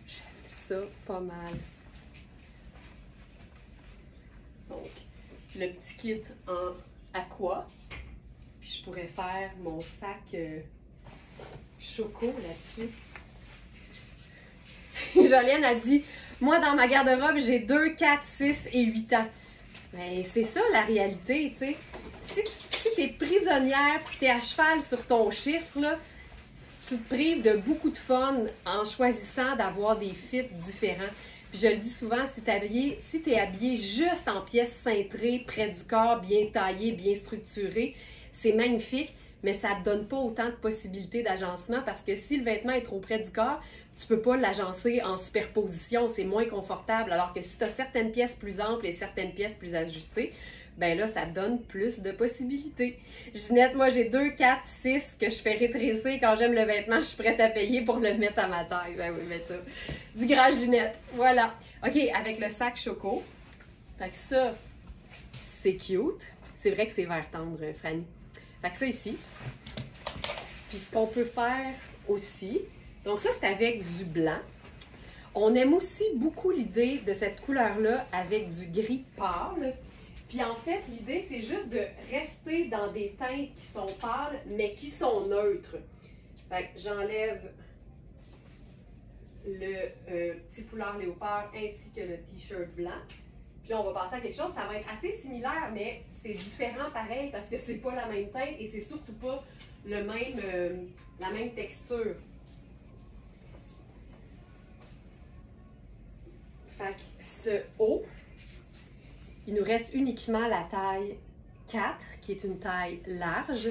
J'aime ça pas mal. Donc, le petit kit en aqua. Puis je pourrais faire mon sac choco là-dessus. Jolienne a dit, moi dans ma garde-robe, j'ai 2, 4, 6 et 8 ans. Mais c'est ça la réalité, tu sais. Si tu es prisonnière et tu es à cheval sur ton chiffre, là, tu te prives de beaucoup de fun en choisissant d'avoir des fits différents. Puis je le dis souvent, si t'es habillé juste en pièces cintrées, près du corps, bien taillées, bien structurées, c'est magnifique, mais ça ne te donne pas autant de possibilités d'agencement parce que si le vêtement est trop près du corps, tu peux pas l'agencer en superposition, c'est moins confortable. Alors que si tu as certaines pièces plus amples et certaines pièces plus ajustées, ben là, ça te donne plus de possibilités. Ginette, moi, j'ai 2, 4, 6 que je fais rétrécir quand j'aime le vêtement, je suis prête à payer pour le mettre à ma taille. Ben oui, mais ça, du grand Ginette. Voilà. OK, avec le sac choco. Fait que ça, c'est cute. C'est vrai que c'est vert tendre, Franny. Fait que ça ici. Puis ce qu'on peut faire aussi, donc ça, c'est avec du blanc. On aime aussi beaucoup l'idée de cette couleur-là avec du gris pâle. Puis en fait, l'idée, c'est juste de rester dans des teintes qui sont pâles, mais qui sont neutres. Fait que j'enlève le petit foulard léopard ainsi que le t-shirt blanc. Puis là, on va passer à quelque chose, ça va être assez similaire, mais c'est différent pareil parce que c'est pas la même teinte et c'est surtout pas la même texture. Fait que ce haut, il nous reste uniquement la taille 4, qui est une taille large.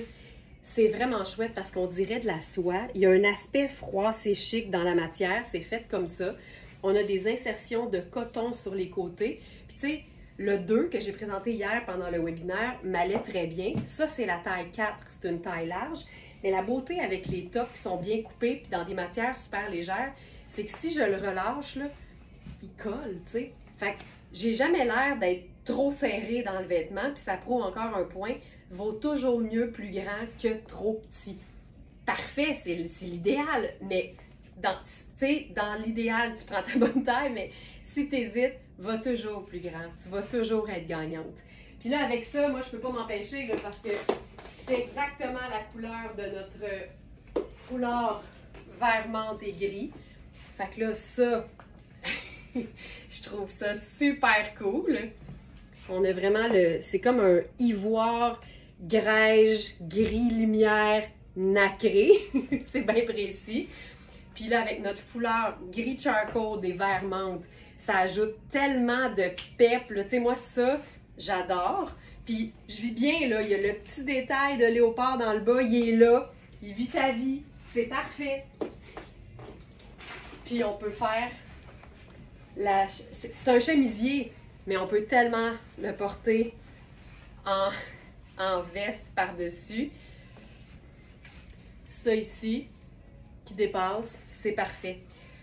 C'est vraiment chouette parce qu'on dirait de la soie. Il y a un aspect froid, c'est chic dans la matière, c'est fait comme ça. On a des insertions de coton sur les côtés. Puis tu sais, le 2 que j'ai présenté hier pendant le webinaire m'allait très bien. Ça, c'est la taille 4, c'est une taille large. Mais la beauté avec les tops qui sont bien coupés puis dans des matières super légères, c'est que si je le relâche, là, il colle, tu sais. Fait que j'ai jamais l'air d'être trop serré dans le vêtement, puis ça prouve encore un point, vaut toujours mieux plus grand que trop petit. Parfait, c'est l'idéal, mais dans l'idéal, tu prends ta bonne taille, mais si tu hésites, va toujours plus grand, tu vas toujours être gagnante. Puis là, avec ça, moi, je peux pas m'empêcher, parce que c'est exactement la couleur de notre foulard vert menthe et gris. Fait que là, ça, je trouve ça super cool. On a vraiment c'est comme un ivoire, grège, gris, lumière, nacré. C'est bien précis. Puis là, avec notre foulard gris charcoal des verts menthe, ça ajoute tellement de pep. Tu sais, moi, ça, j'adore. Puis je vis bien, là. Il y a le petit détail de léopard dans le bas. Il est là. Il vit sa vie. C'est parfait. Puis on peut faire c'est un chemisier, mais on peut tellement le porter en veste par-dessus. Ça ici, qui dépasse, c'est parfait.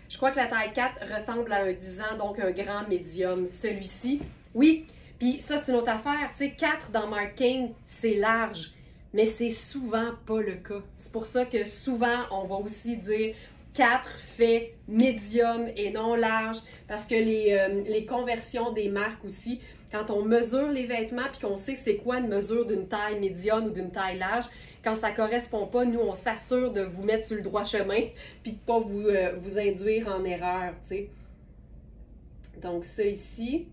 Je crois que la taille 4 ressemble à un 10 ans, donc un grand médium. Celui-ci, oui. Puis ça, c'est une autre affaire. Tu sais, 4 dans Marc Cain, c'est large, mais c'est souvent pas le cas. C'est pour ça que souvent, on va aussi dire 4 fait médium et non large, parce que les conversions des marques aussi, quand on mesure les vêtements puis qu'on sait c'est quoi une mesure d'une taille médium ou d'une taille large, quand ça correspond pas, nous on s'assure de vous mettre sur le droit chemin puis de pas vous induire en erreur, tu sais. Donc ça ici,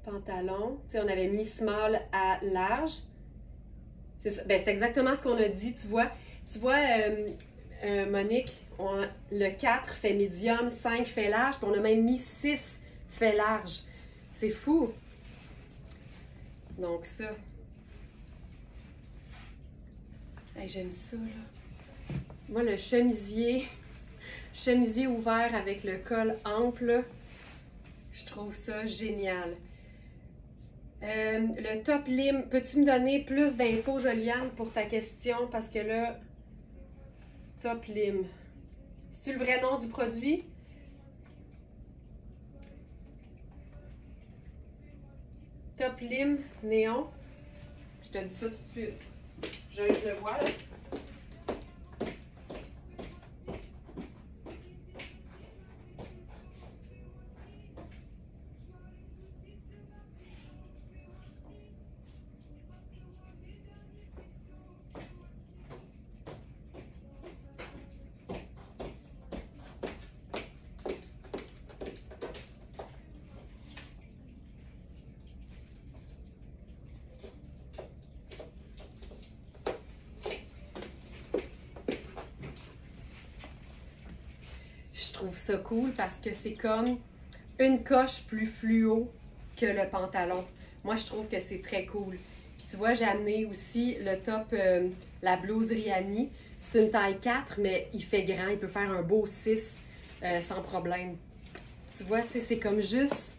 pantalon, tu sais, on avait mis small à large. C'est ça, ben, c'est exactement ce qu'on a dit, tu vois. Monique, le 4 fait médium, 5 fait large, puis on a même mis 6 fait large. C'est fou! Donc ça. Hey, j'aime ça, là. Moi, le chemisier ouvert avec le col ample, je trouve ça génial. Le top lim, peux-tu me donner plus d'infos, Joliane, pour ta question? Parce que là, top lim. C'est-tu le vrai nom du produit? Top lim néon. Je te dis ça tout de suite. Je le vois là. trouve ça cool parce que c'est comme une coche plus fluo que le pantalon. Moi, je trouve que c'est très cool. Puis tu vois, j'ai amené aussi le top, la blouse Rihanni. C'est une taille 4, mais il fait grand. Il peut faire un beau 6 sans problème. Tu vois, tu sais, c'est comme juste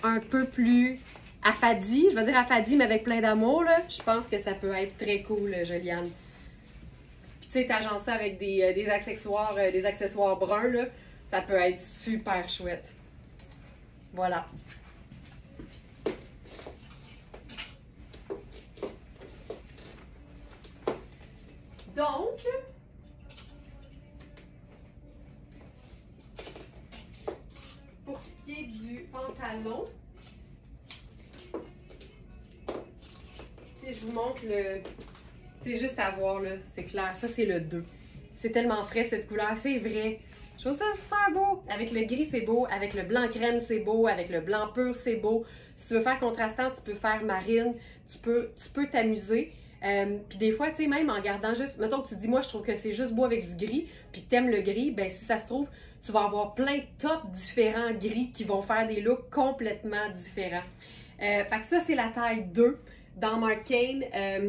un peu plus affadi. Je vais dire affadi, mais avec plein d'amour, là. Je pense que ça peut être très cool, Joliane. Puis tu sais, t'agences ça avec des accessoires bruns, là. Ça peut être super chouette. Voilà. Donc, pour ce qui est du pantalon, je vous montre le... C'est juste à voir, là, c'est clair. Ça, c'est le 2. C'est tellement frais, cette couleur. C'est vrai. Je trouve ça super beau. Avec le gris, c'est beau. Avec le blanc crème, c'est beau. Avec le blanc pur, c'est beau. Si tu veux faire contrastant, tu peux faire marine. Tu peux t'amuser. Puis des fois, tu sais, même en gardant juste... Mettons que tu te dis, moi, je trouve que c'est juste beau avec du gris, puis que t'aimes le gris, ben si ça se trouve, tu vas avoir plein de tops différents gris qui vont faire des looks complètement différents. Fait que ça, c'est la taille 2 dans Marc Cain,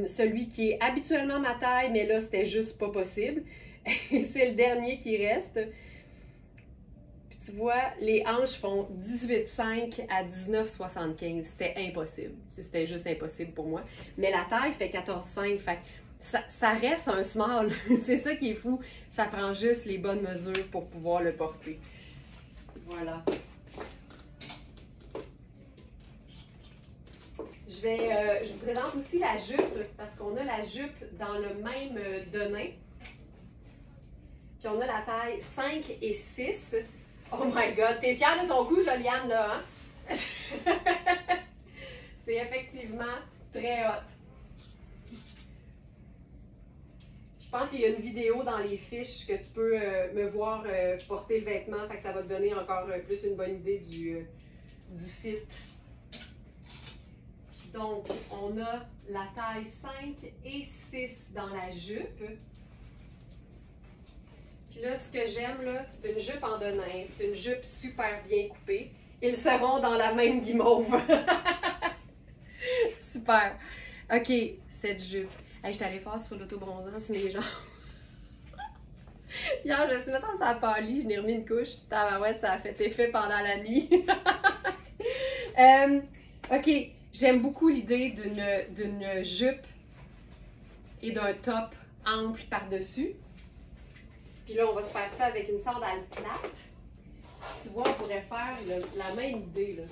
celui qui est habituellement ma taille, mais là, c'était juste pas possible. C'est le dernier qui reste. Puis tu vois, les hanches font 18,5 à 19,75. C'était impossible. C'était juste impossible pour moi. Mais la taille fait 14,5. Fait que ça reste un small. C'est ça qui est fou. Ça prend juste les bonnes mesures pour pouvoir le porter. Voilà. Je vous présente aussi la jupe, parce qu'on a la jupe dans le même denim. Puis on a la taille 5 et 6. Oh my God, t'es fière de ton cou, Joliane, là, hein? C'est effectivement très hot. Je pense qu'il y a une vidéo dans les fiches que tu peux me voir porter le vêtement, fait que ça va te donner encore plus une bonne idée du fit. Donc, on a la taille 5 et 6 dans la jupe. Puis là, ce que j'aime, là, c'est une jupe en denim. C'est une jupe super bien coupée. Ils seront dans la même guimauve. Super. OK, cette jupe. Hey, je suis allée faire sur l'autobronzant sur mes jambes. Hier, je me suis dit, ça a pâli. Je n'ai remis une couche. Tabarouette, ça a fait effet pendant la nuit. OK. J'aime beaucoup l'idée d'une jupe et d'un top ample par-dessus. Puis là, on va se faire ça avec une sandale plate. Tu vois, on pourrait faire la même idée, là.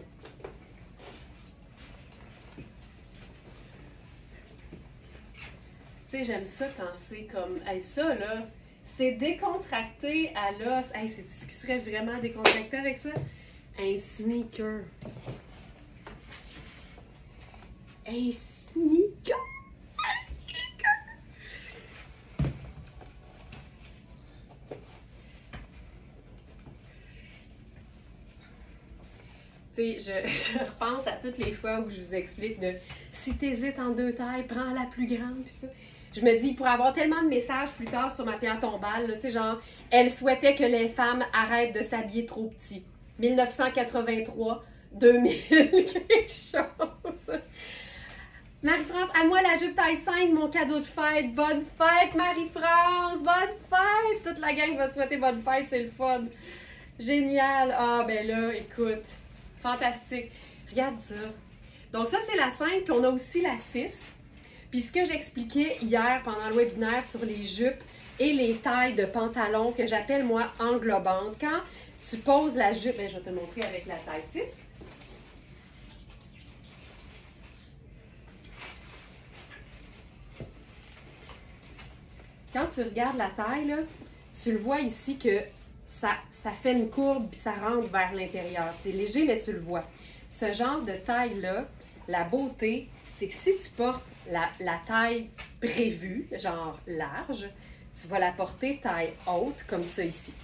Tu sais, j'aime ça quand c'est comme... Hey, ça, là, c'est décontracté à l'os. Hey, c'est ce qui serait vraiment décontracté avec ça? Un sneaker. Un sneaker! Un sneaker! Tu sais, je repense à toutes les fois où je vous explique de si t'hésites en 2 tailles, prends la plus grande, puis ça. Je me dis, il pourrait y avoir tellement de messages plus tard sur ma pierre tombale, tu sais, genre, elle souhaitait que les femmes arrêtent de s'habiller trop petit. 1983, 2000, quelque chose. Marie-France, à moi la jupe taille 5, mon cadeau de fête. Bonne fête, Marie-France! Bonne fête! Toute la gang va te souhaiter bonne fête, c'est le fun. Génial! Ah, ben là, écoute, fantastique. Regarde ça. Donc ça, c'est la 5, puis on a aussi la 6. Puis ce que j'expliquais hier pendant le webinaire sur les jupes et les tailles de pantalons que j'appelle, moi, englobantes. Quand tu poses la jupe, ben, je vais te montrer avec la taille 6. Quand tu regardes la taille, là, tu le vois ici que ça fait une courbe et ça rentre vers l'intérieur. C'est léger, mais tu le vois. Ce genre de taille-là, la beauté, c'est que si tu portes la taille prévue, genre large, tu vas la porter taille haute, comme ça ici.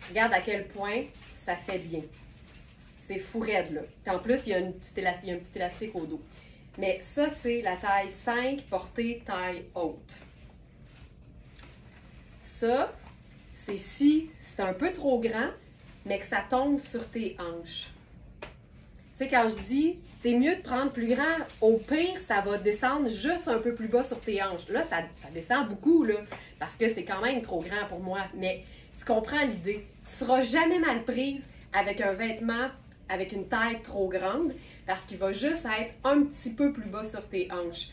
Regarde à quel point ça fait bien. C'est fou raide, là. Puis en plus, il y a un petit élastique au dos. Mais ça, c'est la taille 5 portée taille haute. Ça, c'est si c'est un peu trop grand, mais que ça tombe sur tes hanches. Tu sais, quand je dis, c'est mieux de prendre plus grand, au pire, ça va descendre juste un peu plus bas sur tes hanches. Là, ça descend beaucoup, là, parce que c'est quand même trop grand pour moi. Mais tu comprends l'idée. Tu ne seras jamais mal prise avec un vêtement avec une taille trop grande, parce qu'il va juste être un petit peu plus bas sur tes hanches.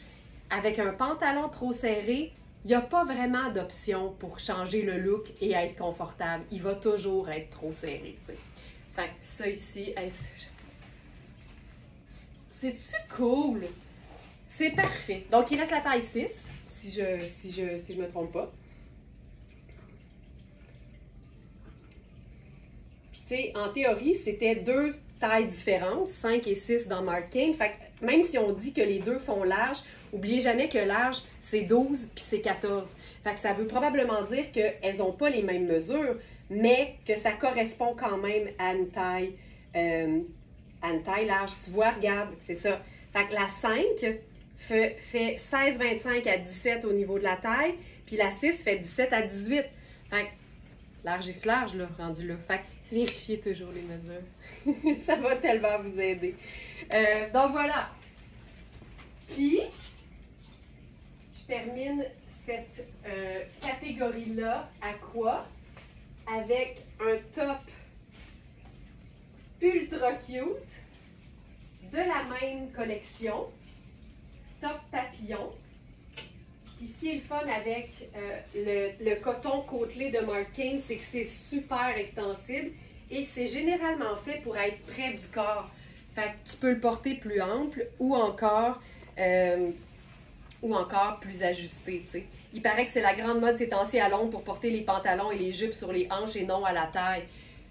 Avec un pantalon trop serré, il n'y a pas vraiment d'option pour changer le look et être confortable. Il va toujours être trop serré, tu sais. Fait que ça ici, hey, c'est-tu cool? C'est parfait. Donc, il reste la taille 6, si je me trompe pas. Puis, tu sais, en théorie, c'était 2 tailles différentes, 5 et 6 dans Marc Cain. Fait que même si on dit que les 2 font large, n'oubliez jamais que large, c'est 12 puis c'est 14. Fait que ça veut probablement dire qu'elles n'ont pas les mêmes mesures, mais que ça correspond quand même à une taille large. Tu vois, regarde, c'est ça. Fait que la 5 fait 16,25 à 17 au niveau de la taille, puis la 6 fait 17 à 18. Fait que large et large, là, rendu là. Fait que vérifiez toujours les mesures. Ça va tellement vous aider. Donc voilà. Puis, je termine cette catégorie-là à quoi? Avec un top ultra cute de la même collection, top papillon. Puis ce qui est le fun avec le coton côtelé de Marc Cain, c'est que c'est super extensible et c'est généralement fait pour être près du corps. Fait que tu peux le porter plus ample ou encore plus ajusté, tu sais. Il paraît que c'est la grande mode ces temps-ci à Londres pour porter les pantalons et les jupes sur les hanches et non à la taille.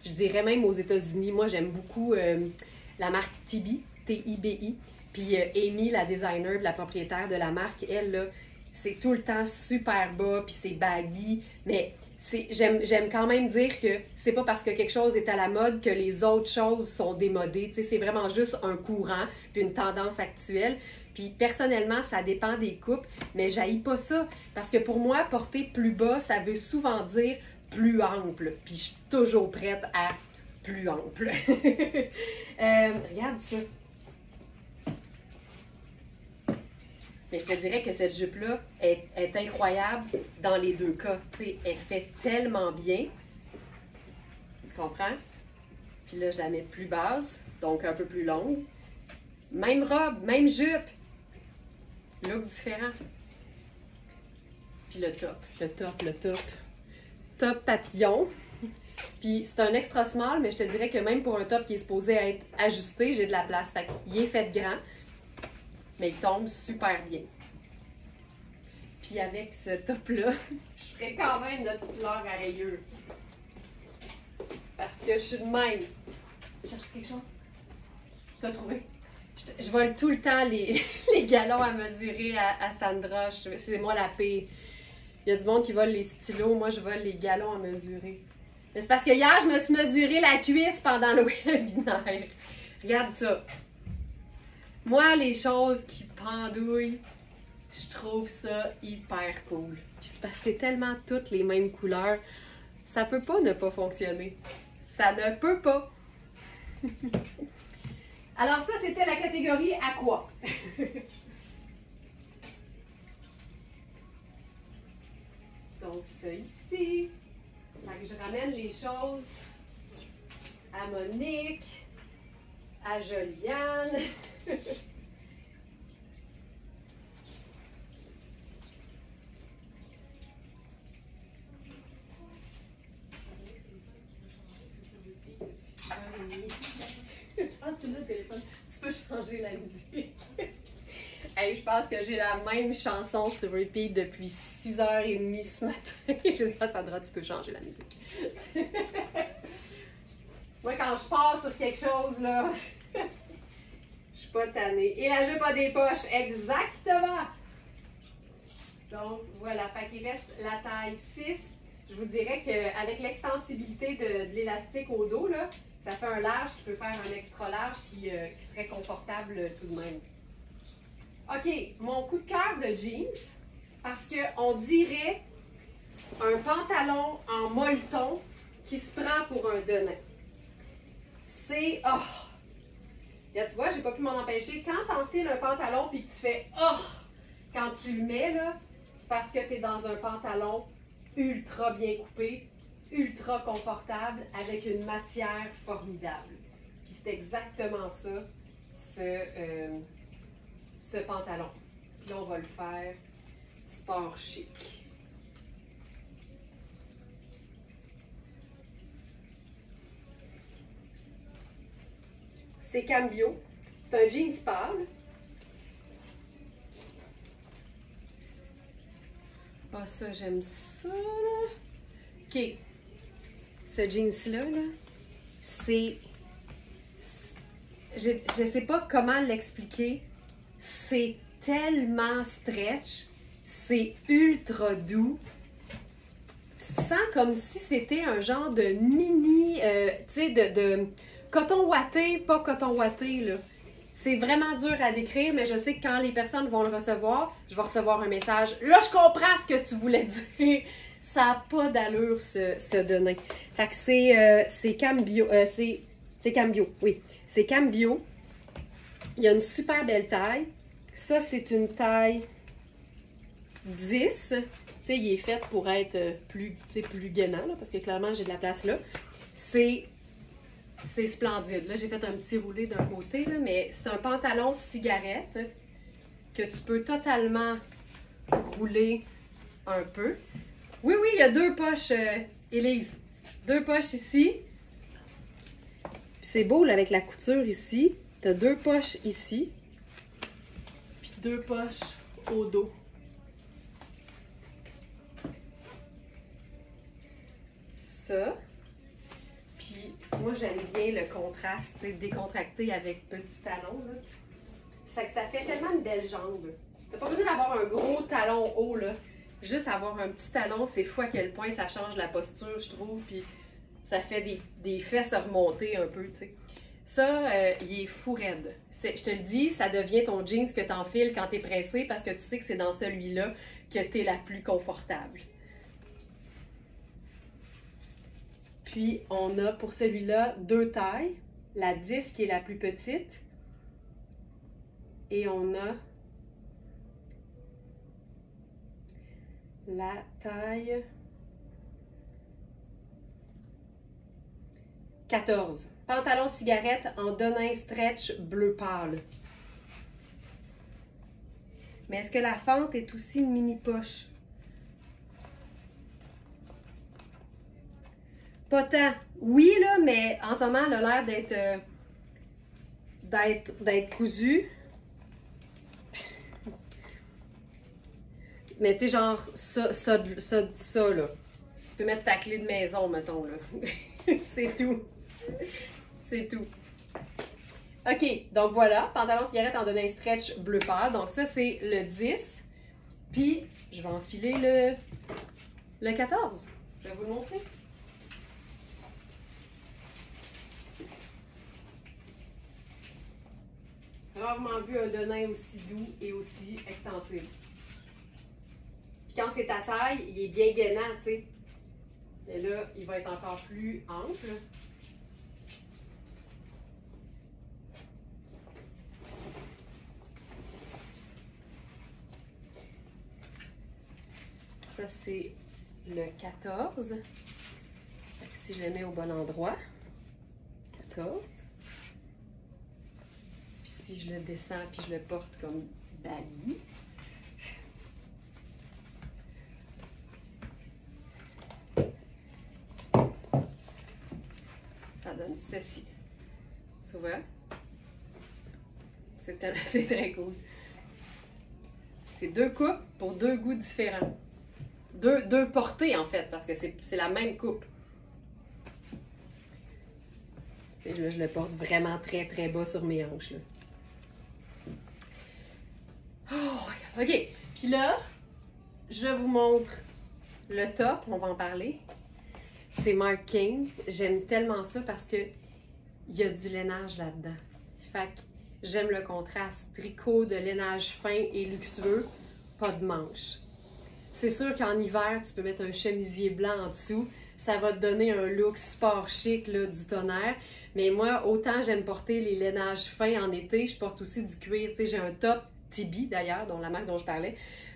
Je dirais même aux États-Unis. Moi, j'aime beaucoup la marque Tibi, T-I-B-I. Puis Amy, la designer, la propriétaire de la marque, elle, là, c'est tout le temps super bas, puis c'est baggy. Mais j'aime quand même dire que c'est pas parce que quelque chose est à la mode que les autres choses sont démodées. Tu sais, c'est vraiment juste un courant, puis une tendance actuelle. Puis personnellement, ça dépend des coupes, mais j'haïs pas ça. Parce que pour moi, porter plus bas, ça veut souvent dire plus ample. Puis je suis toujours prête à plus ample. Regarde ça. Mais je te dirais que cette jupe-là est incroyable dans les 2 cas. Tu sais, elle fait tellement bien. Tu comprends? Puis là, je la mets plus basse, donc un peu plus longue. Même robe, même jupe. Look différent. Puis le top. Top papillon. Puis c'est un extra small, mais je te dirais que même pour un top qui est supposé être ajusté, j'ai de la place. Fait qu'il est fait grand, mais il tombe super bien. Puis avec ce top-là, je ferais quand même notre fleur à rayures. Parce que je suis de même. Cherche quelque chose? Tu as trouvé? Je vole tout le temps les galons à mesurer à Sandra. C'est moi la pire. Il y a du monde qui vole les stylos. Moi, je vole les galons à mesurer. Mais c'est parce que hier, je me suis mesuré la cuisse pendant le webinaire. Regarde ça. Moi, les choses qui pendouillent, je trouve ça hyper cool. Puis c'est parce que c'est tellement toutes les mêmes couleurs. Ça peut pas ne pas fonctionner. Ça ne peut pas. Alors ça, c'était la catégorie à quoi? Donc ça ici. Fait que je ramène les choses à Monique, à Joliane. Ah, tu l'as le téléphone. Tu peux changer la musique. Hey, je pense que j'ai la même chanson sur repeat depuis 6h30 ce matin. Je dis à Sandra, tu peux changer la musique. Moi, quand je pars sur quelque chose, là, je suis pas tannée. Et la jupe a des poches, exactement! Donc, voilà, fait qu'il reste la taille 6. Je vous dirais qu'avec l'extensibilité de l'élastique au dos, là, ça fait un large qui peut faire un extra large qui serait confortable tout de même. OK, mon coup de cœur de jeans, parce qu'on dirait un pantalon en molleton qui se prend pour un denim. c'est... Oh! Là, tu vois, j'ai pas pu m'en empêcher. Quand t'enfiles un pantalon puis que tu fais « Oh! » quand tu le mets, là, c'est parce que tu es dans un pantalon ultra bien coupé, ultra confortable, avec une matière formidable. Puis c'est exactement ça, ce pantalon. Puis là, on va le faire sport chic. C'est Cambio. C'est un jeans pâle. Ah, ça, j'aime ça, là. OK. Ce jeans-là, là, c'est... Je sais pas comment l'expliquer. C'est tellement stretch. C'est ultra doux. Tu te sens comme si c'était un genre de mini... tu sais, de coton ouaté, pas coton ouaté, là. C'est vraiment dur à décrire, mais je sais que quand les personnes vont le recevoir, je vais recevoir un message. Là, je comprends ce que tu voulais dire. Ça n'a pas d'allure, ce denim. Fait que c'est Cambio. C'est Cambio, oui. C'est Cambio. Il y a une super belle taille. Ça, c'est une taille 10. Tu sais, il est fait pour être plus gainant, là, parce que clairement, j'ai de la place là. C'est splendide. Là, j'ai fait un petit roulé d'un côté, là, mais c'est un pantalon cigarette que tu peux totalement rouler un peu. Oui, oui, il y a deux poches, Élise. Deux poches ici. C'est beau, là, avec la couture ici. Tu as deux poches ici. Puis deux poches au dos. Ça. Puis moi, j'aime bien le contraste, tu sais, décontracté avec petit talon, là. Ça fait tellement une belle jambe. T'as pas besoin d'avoir un gros talon haut, là. Juste avoir un petit talon, c'est fou à quel point ça change la posture, je trouve. Puis ça fait des fesses remonter un peu, tu sais. Ça, il est fou raide. Je te le dis, ça devient ton jeans que t'enfiles quand t'es pressé parce que tu sais que c'est dans celui-là que t'es la plus confortable. Puis, on a pour celui-là deux tailles. La 10 qui est la plus petite. Et on a la taille 14. Pantalon cigarette en denim stretch bleu pâle. Mais est-ce que la fente est aussi une mini poche? Pas tant. Oui, là, mais en ce moment, elle a l'air d'être cousue. Mais tu sais, genre, ça, là. Tu peux mettre ta clé de maison, mettons, là. C'est tout. C'est tout. OK, donc voilà, pantalon cigarette en denim stretch bleu pâle. Donc ça, c'est le 10. Puis, je vais enfiler le 14. Je vais vous le montrer. Rarement vu un denim aussi doux et aussi extensible. Puis quand c'est ta taille, il est bien gainant, tu sais. Et là, il va être encore plus ample. Ça, c'est le 14. Si je le mets au bon endroit, 14. Puis si je le descends, puis je le porte comme baggy. Ça donne ceci. Tu vois? C'est très cool. C'est deux coupes pour deux goûts différents. Deux portées, en fait, parce que c'est la même coupe. Et là, je le porte vraiment très, très bas sur mes hanches. Là. Oh, OK. Puis là, je vous montre le top. On va en parler. C'est Marc King. J'aime tellement ça parce que il y a du lainage là-dedans. Fait que j'aime le contraste. Tricot de lainage fin et luxueux. Pas de manches. C'est sûr qu'en hiver, tu peux mettre un chemisier blanc en dessous. ça va te donner un look sport chic là, du tonnerre. Mais moi, autant j'aime porter les lainages fins en été, je porte aussi du cuir. Tu sais, j'ai un top Tibi d'ailleurs, dont la marque dont je parlais.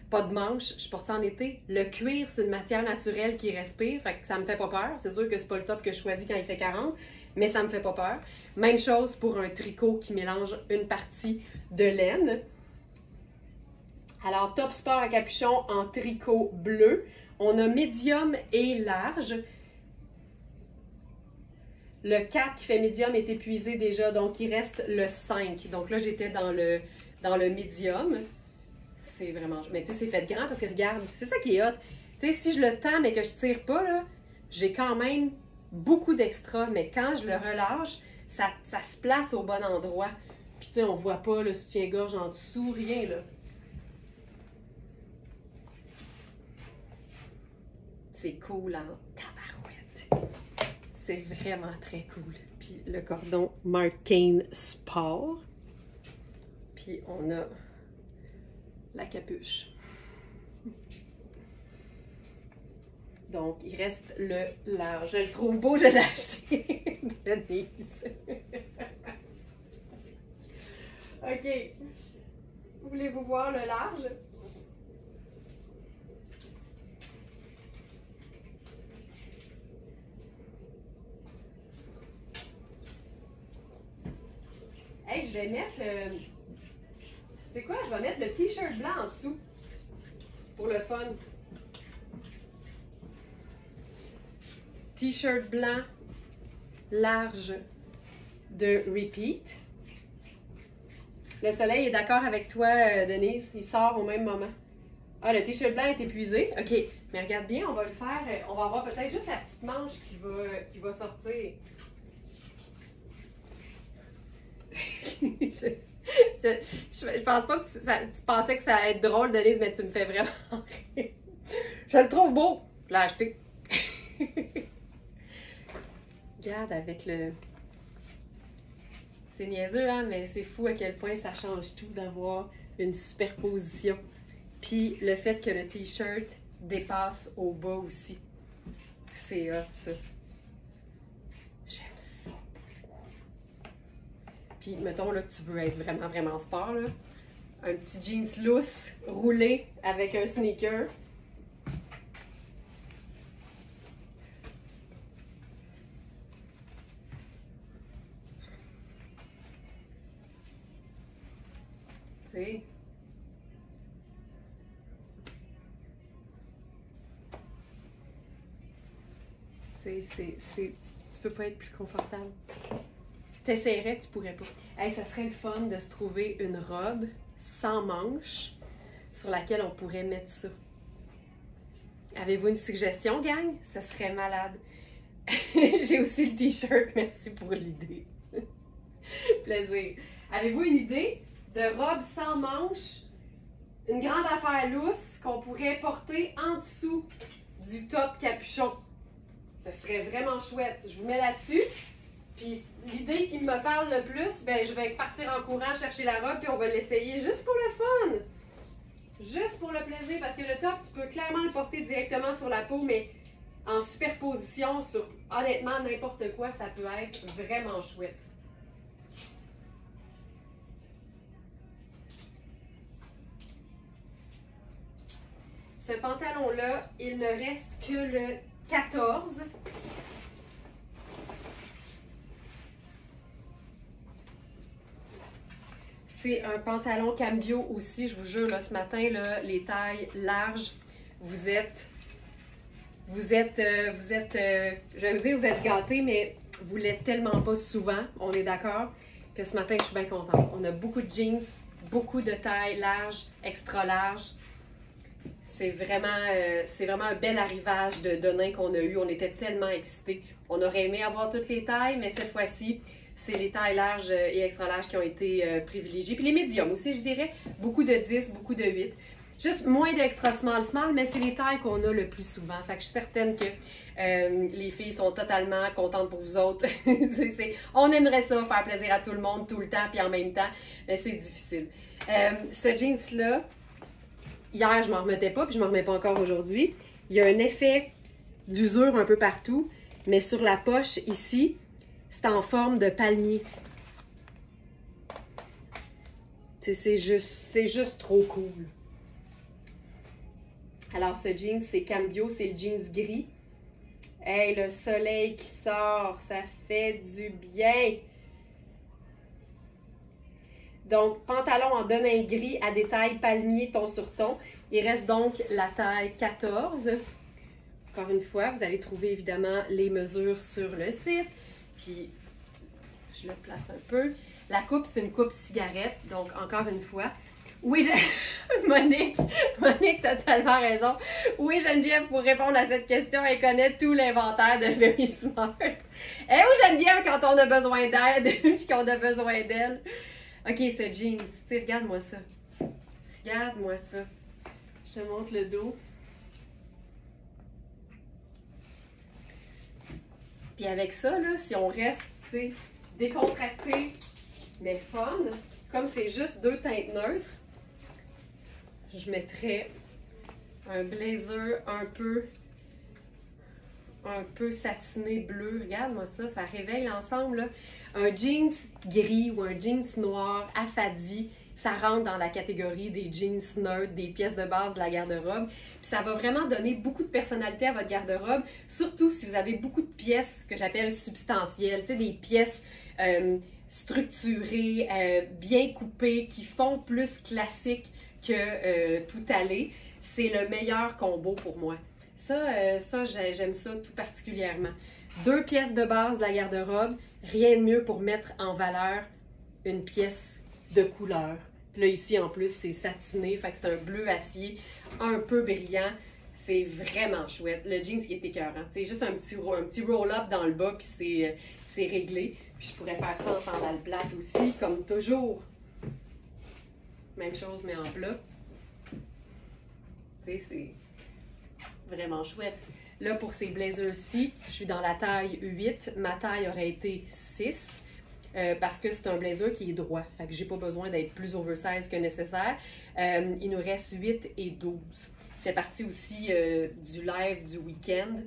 Pas de manches, je porte ça en été. Le cuir, c'est une matière naturelle qui respire, fait que ça me fait pas peur. C'est sûr que c'est pas le top que je choisis quand il fait 40, mais ça me fait pas peur. Même chose pour un tricot qui mélange une partie de laine. Alors, top sport à capuchon en tricot bleu. On a médium et large. Le 4 qui fait médium est épuisé déjà, donc il reste le 5. Donc là, j'étais dans le médium. C'est vraiment... Mais tu sais, c'est fait grand parce que regarde, c'est ça qui est hot. Tu sais, si je le tends mais que je tire pas, là, j'ai quand même beaucoup d'extra. Mais quand je le relâche, ça se place au bon endroit. Puis tu sais, on voit pas le soutien-gorge en dessous, rien là. C'est cool en tabarouette. C'est vraiment très cool. Puis le cordon Marc Cain Sport. Puis on a la capuche. Donc, il reste le large. Je le trouve beau, je l'ai acheté. Denise. OK. Voulez-vous voir le large? Hey, je vais mettre le... C'est quoi? Je vais mettre le t-shirt blanc en dessous. Pour le fun. T-shirt blanc large de Repeat. Le soleil est d'accord avec toi, Denise. Il sort au même moment. Ah, le t-shirt blanc est épuisé. OK. Mais regarde bien, on va le faire. On va avoir peut-être juste la petite manche qui va sortir. Je pense pas que tu pensais que ça allait être drôle, Denise, mais tu me fais vraiment rire. Je le trouve beau. Je l'ai acheté. Regarde avec le... C'est niaiseux, hein, mais c'est fou à quel point ça change tout d'avoir une superposition. Puis le fait que le t-shirt dépasse au bas aussi. C'est hot, ça. J'aime ça beaucoup. Puis, mettons là, que tu veux être vraiment, vraiment sport, là. Un petit jeans loose, roulé avec un sneaker. Tu sais. Tu peux pas être plus confortable. T'essaierais, tu pourrais pas. Hey, ça serait le fun de se trouver une robe sans manches sur laquelle on pourrait mettre ça. Avez-vous une suggestion, gang? Ça serait malade. J'ai aussi le t-shirt, merci pour l'idée. Plaisir. Avez-vous une idée de robe sans manches? Une grande affaire lousse qu'on pourrait porter en dessous du top capuchon. Ça serait vraiment chouette. Je vous mets là-dessus. Puis l'idée qui me parle le plus, ben je vais partir en courant chercher la robe puis on va l'essayer juste pour le fun. Juste pour le plaisir parce que le top, tu peux clairement le porter directement sur la peau, mais en superposition sur honnêtement n'importe quoi, ça peut être vraiment chouette. Ce pantalon-là, il ne reste que le 14. C'est un pantalon cambio aussi, je vous jure, là, ce matin, là, les tailles larges, vous êtes, je vais vous dire, vous êtes gâtés, mais vous l'êtes tellement pas souvent, on est d'accord, que ce matin, je suis bien contente. On a beaucoup de jeans, beaucoup de tailles larges, extra larges. C'est vraiment un bel arrivage de nains qu'on a eu. On était tellement excités. On aurait aimé avoir toutes les tailles, mais cette fois-ci, c'est les tailles larges et extra larges qui ont été privilégiées. Puis les médiums aussi, je dirais. Beaucoup de 10, beaucoup de 8. Juste moins d'extra small, mais c'est les tailles qu'on a le plus souvent. Fait que je suis certaine que les filles sont totalement contentes pour vous autres. On aimerait ça, faire plaisir à tout le monde, tout le temps, puis en même temps, mais c'est difficile. Ce jeans-là, hier, je m'en remettais pas, puis je m'en remets pas encore aujourd'hui. Il y a un effet d'usure un peu partout, mais sur la poche ici, c'est en forme de palmier. C'est juste trop cool. Alors, ce jeans, c'est Cambio, c'est le jeans gris. Hey, le soleil qui sort, ça fait du bien. Donc, pantalon en denim gris à détail palmier ton sur ton. Il reste donc la taille 14. Encore une fois, vous allez trouver évidemment les mesures sur le site. Puis, je le place un peu. La coupe, c'est une coupe cigarette. Donc, encore une fois. Oui, Monique, t'as tellement raison. Oui, Geneviève, pour répondre à cette question, elle connaît tout l'inventaire de Very Smart. Et où Geneviève quand on a besoin d'aide et qu'on a besoin d'elle? OK, ce jeans, tu sais, regarde-moi ça. Regarde-moi ça. Je te montre le dos. Puis avec ça, là, si on reste, tu sais, décontracté, mais fun, comme c'est juste deux teintes neutres, je mettrais un blazer un peu satiné bleu. Regarde-moi ça, ça réveille l'ensemble, là. Un jeans gris ou un jeans noir affadi, ça rentre dans la catégorie des jeans neutres, des pièces de base de la garde-robe. Puis ça va vraiment donner beaucoup de personnalité à votre garde-robe, surtout si vous avez beaucoup de pièces que j'appelle substantielles, tu sais, des pièces structurées, bien coupées, qui font plus classique que tout aller. C'est le meilleur combo pour moi. Ça j'aime ça tout particulièrement. Deux pièces de base de la garde-robe, rien de mieux pour mettre en valeur une pièce de couleur. Puis là, ici, en plus, c'est satiné, fait que c'est un bleu acier un peu brillant. C'est vraiment chouette. Le jeans qui est écœurant. C'est juste un petit roll-up dans le bas, puis c'est réglé. Puis je pourrais faire ça en sandales plates aussi, comme toujours. Même chose, mais en plat. Tu sais, c'est vraiment chouette. Là, pour ces blazers-ci, je suis dans la taille 8. Ma taille aurait été 6 parce que c'est un blazer qui est droit. Fait que j'ai pas besoin d'être plus oversize que nécessaire. Il nous reste 8 et 12. Fait partie aussi du live du week-end.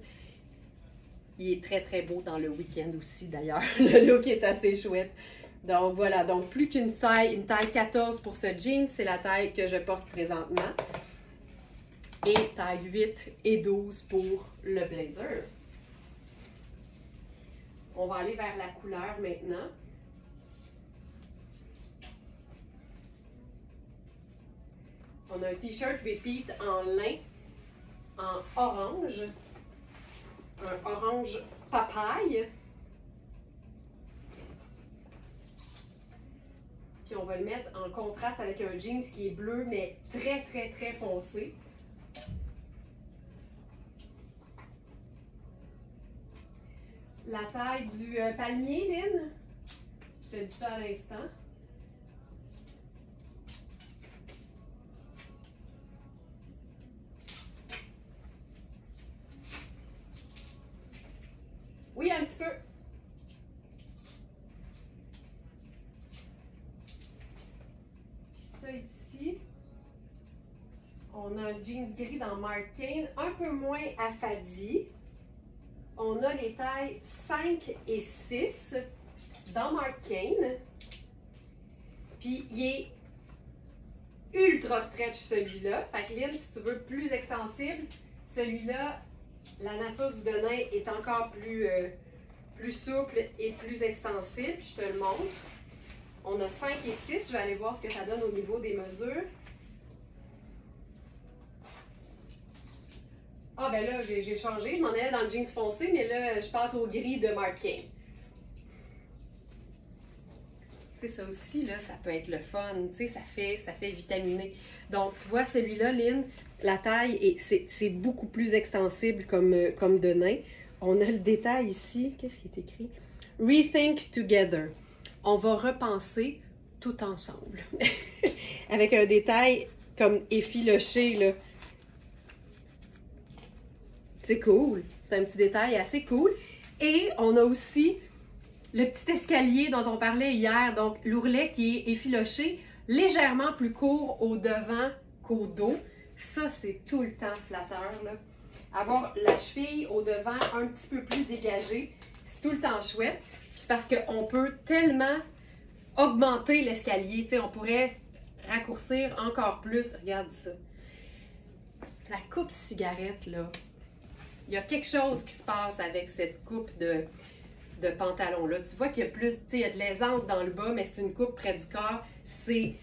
Il est très, très beau dans le week-end aussi, d'ailleurs. Le look est assez chouette. Donc, voilà. Donc, plus qu'une taille, une taille 14 pour ce jean. C'est la taille que je porte présentement. Et taille 8 et 12 pour le blazer. On va aller vers la couleur maintenant. On a un t-shirt repeat en lin, en orange. Un orange papaye. Puis on va le mettre en contraste avec un jeans qui est bleu, mais très, très, très foncé. La taille du palmier, Lynn. Je te dis ça à l'instant. Oui, un petit peu. Puis ça ici, on a un jeans gris dans Marc Cain, un peu moins affadi. On a les tailles 5 et 6 dans Marc Cain. Puis il est ultra stretch celui-là. Fait que Lynn, si tu veux plus extensible, celui-là, la nature du denim est encore plus souple et plus extensible. Je te le montre. On a 5 et 6. Je vais aller voir ce que ça donne au niveau des mesures. Ah ben là, j'ai changé. Je m'en allais dans le jeans foncé, mais là, je passe au gris de Marc Cain. Tu sais, ça aussi, là, ça peut être le fun. Tu sais, ça fait vitaminer. Donc, tu vois, celui-là, Lynn, la taille, c'est beaucoup plus extensible comme denim. On a le détail ici. Qu'est-ce qui est écrit? Rethink together. On va repenser tout ensemble. Avec un détail comme effiloché, là. C'est cool. C'est un petit détail assez cool. Et on a aussi le petit escalier dont on parlait hier. Donc, l'ourlet qui est effiloché, légèrement plus court au devant qu'au dos. Ça, c'est tout le temps flatteur, là. avoir la cheville au devant un petit peu plus dégagée, c'est tout le temps chouette. C'est parce qu'on peut tellement augmenter l'escalier, tu sais, on pourrait raccourcir encore plus. Regarde ça. La coupe cigarette, là, il y a quelque chose qui se passe avec cette coupe de pantalon-là. Tu vois qu'il y a plus, tu sais, il y a de l'aisance dans le bas, mais c'est une coupe près du corps. C'est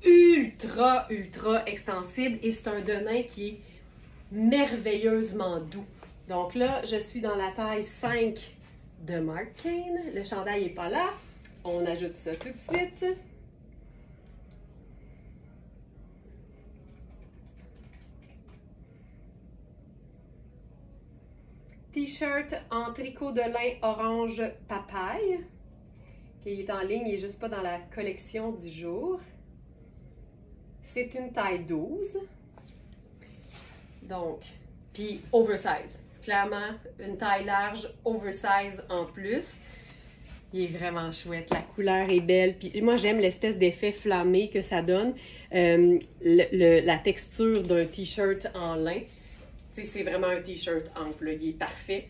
ultra, ultra extensible et c'est un denim qui est merveilleusement doux. Donc là, je suis dans la taille 5 de Marc Cain. Le chandail n'est pas là. On ajoute ça tout de suite. T-shirt en tricot de lin orange papaye. Il est en ligne, il n'est juste pas dans la collection du jour. C'est une taille 12. Donc, puis oversize. Clairement, une taille large, oversize en plus. Il est vraiment chouette. La couleur est belle. Puis moi, j'aime l'espèce d'effet flammé que ça donne. La texture d'un t-shirt en lin. Tu sais, c'est vraiment un t-shirt ample. Il est parfait.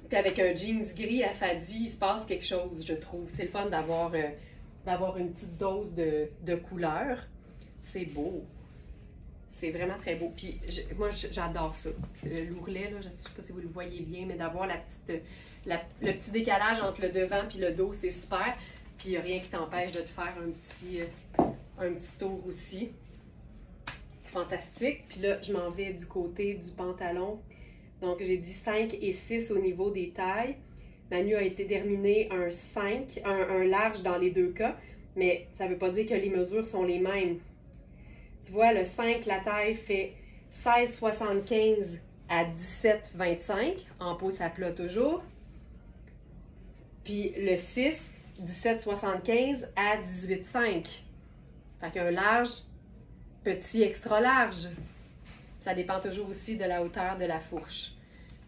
Puis avec un jeans gris à fadi, il se passe quelque chose, je trouve. C'est le fun d'avoir une petite dose de couleur. C'est beau. C'est vraiment très beau. Puis moi, j'adore ça. L'ourlet, là, je ne sais pas si vous le voyez bien, mais d'avoir le petit décalage entre le devant et le dos, c'est super. Puis il n'y a rien qui t'empêche de te faire un petit tour aussi. Fantastique. Puis là, je m'en vais du côté du pantalon. Donc, j'ai dit 5 et 6 au niveau des tailles. Manu a été déterminé un 5, un large dans les deux cas, mais ça ne veut pas dire que les mesures sont les mêmes. Tu vois, le 5, la taille fait 16,75 à 17,25, en pouces à plat toujours. Puis le 6, 17,75 à 18,5. Fait qu'un large, petit, extra large. Ça dépend toujours aussi de la hauteur de la fourche.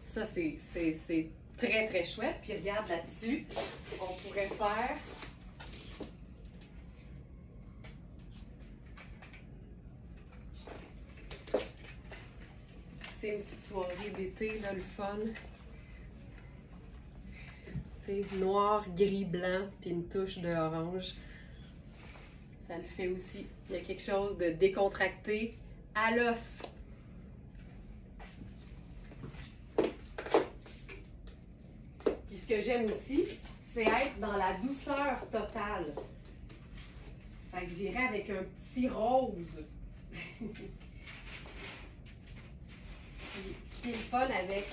Ça, c'est très, très chouette. Puis regarde là-dessus, on pourrait faire... C'est une petite soirée d'été, là, le fun. Tu sais, noir, gris, blanc, puis une touche de orange. Ça le fait aussi. Il y a quelque chose de décontracté à l'os. Puis ce que j'aime aussi, c'est être dans la douceur totale. Fait que j'irai avec un petit rose. Ce qui est le fun avec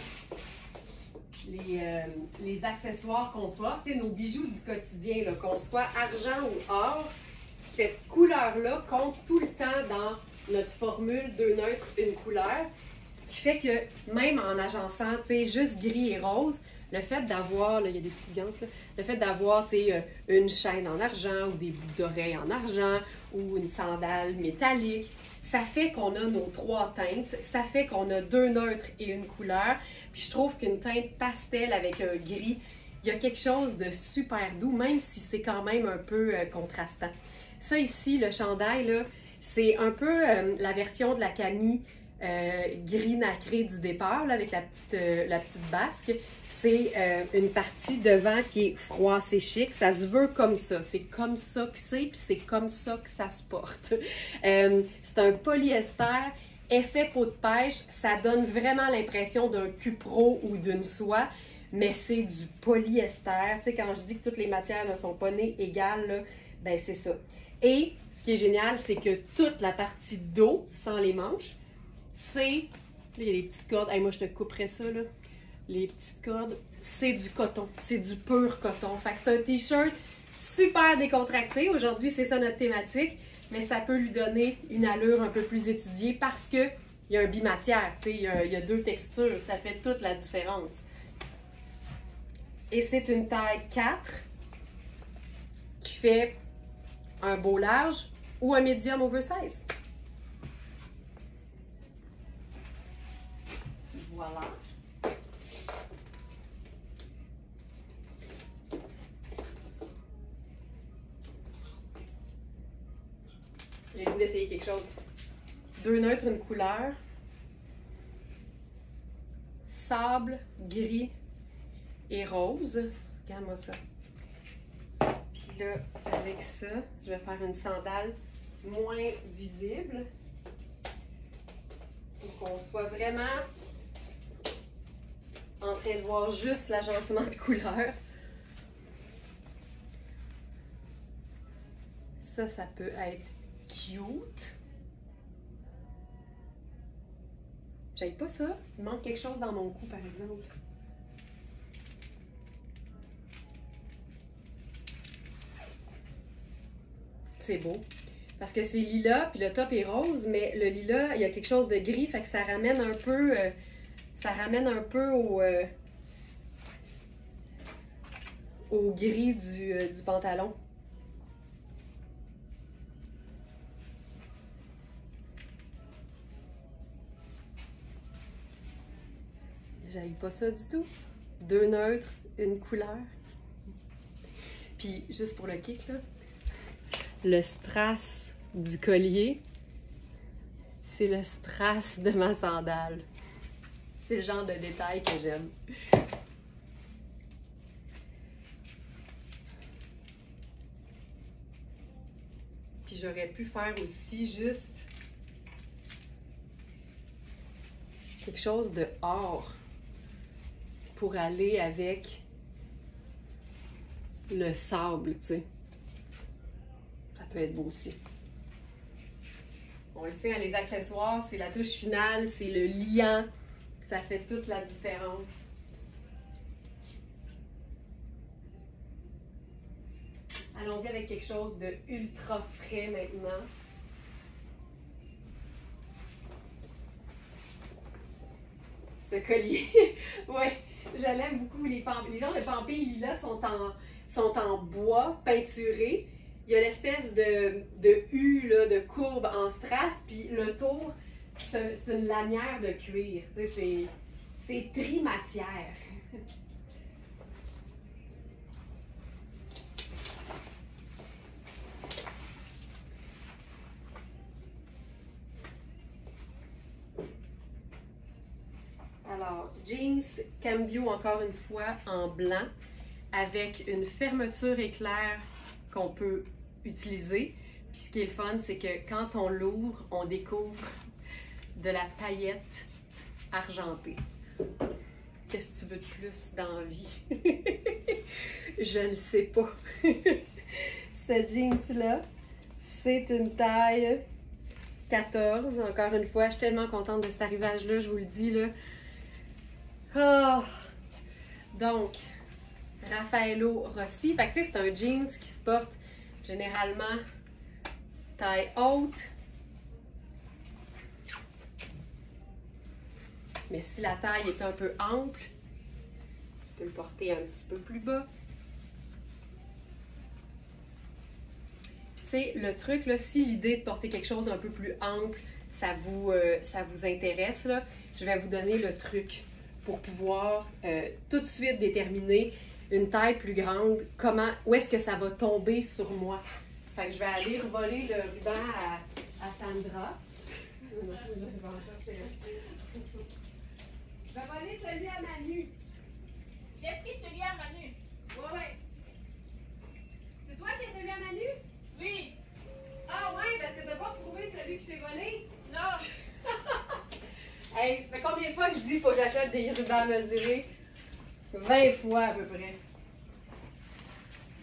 les accessoires qu'on porte, nos bijoux du quotidien, qu'on soit argent ou or, cette couleur-là compte tout le temps dans notre formule 2 neutres, une couleur. Ce qui fait que même en agençant juste gris et rose, le fait d'avoir, il y a des petites ganses, là, le fait d'avoir une chaîne en argent ou des boucles d'oreilles en argent ou une sandale métallique, ça fait qu'on a nos 3 teintes, ça fait qu'on a 2 neutres et une couleur. Puis je trouve qu'une teinte pastel avec un gris, il y a quelque chose de super doux, même si c'est quand même un peu contrastant. Ça ici, le chandail, c'est un peu la version de la Camille gris nacré du départ, là, avec la petite basque. C'est une partie devant qui est froissée chic. Ça se veut comme ça. C'est comme ça que c'est, puis c'est comme ça que ça se porte. C'est un polyester, effet peau de pêche. Ça donne vraiment l'impression d'un cupro ou d'une soie, mais c'est du polyester. Tu sais, quand je dis que toutes les matières ne sont pas nées égales, là, ben c'est ça. Et ce qui est génial, c'est que toute la partie dos, sans les manches, c'est... Il y a les petites cordes. Hey, moi, je te couperais ça, là. Les petites cordes, c'est du coton. C'est du pur coton. Fait que c'est un t-shirt super décontracté. Aujourd'hui, c'est ça notre thématique. Mais ça peut lui donner une allure un peu plus étudiée parce qu'il y a un bimatière. Il y a 2 textures. Ça fait toute la différence. Et c'est une taille 4 qui fait un beau large ou un medium oversize. Voilà. J'ai le goût d'essayer quelque chose. 2 neutres, une couleur. sable, gris et rose. Regarde-moi ça. Puis là, avec ça, je vais faire une sandale moins visible. Pour qu'on soit vraiment en train de voir juste l'agencement de couleurs. Ça peut être cute. J'aille pas ça. Il manque quelque chose dans mon cou, par exemple. C'est beau. Parce que c'est lilas, puis le top est rose, mais le lilas, il y a quelque chose de gris, fait que ça ramène un peu, au gris du pantalon. J'aime pas ça du tout. 2 neutres, une couleur. Puis, juste pour le kick, là, le strass du collier, c'est le strass de ma sandale. C'est le genre de détail que j'aime. Puis j'aurais pu faire aussi juste quelque chose de or pour aller avec le sable, tu sais. Ça peut être beau aussi. On le sait, hein, les accessoires, c'est la touche finale, c'est le liant. Ça fait toute la différence. Allons-y avec quelque chose de ultra frais maintenant. Ce collier, ouais, je l'aime beaucoup. Les genres de pampilles lilas sont en bois peinturé. Il y a l'espèce de U, là, de courbe en strass, puis le tour, c'est une lanière de cuir. Tu sais, c'est trimatière. Alors, jeans Cambio, encore une fois, en blanc, avec une fermeture éclair qu'on peut utiliser. Puis ce qui est le fun, c'est que quand on l'ouvre, on découvre de la paillette argentée. Qu'est-ce que tu veux de plus dans la vie? Je ne sais pas. Ce jeans-là, c'est une taille 14. Encore une fois, je suis tellement contente de cet arrivage-là, je vous le dis, là. Oh. Donc, Raffaello Rossi. Fait que tu sais, c'est un jeans qui se porte généralement taille haute. Mais si la taille est un peu ample, tu peux le porter un petit peu plus bas. Puis tu sais, le truc, là, si l'idée de porter quelque chose d'un peu plus ample, ça vous intéresse, là, je vais vous donner le truc pour pouvoir tout de suite déterminer une taille plus grande, où est-ce que ça va tomber sur moi. Fait que je vais aller voler le ruban à Sandra. Je vais en chercher un. Je vais voler celui à Manu. J'ai pris celui à Manu. Ouais. C'est toi qui as celui à Manu? Oui. Ah ouais, parce que t'as pas retrouvé celui que je t'ai volé? Non. Hey, ça fait combien de fois que je dis qu'il faut que j'achète des rubans mesurés? 20 fois à peu près.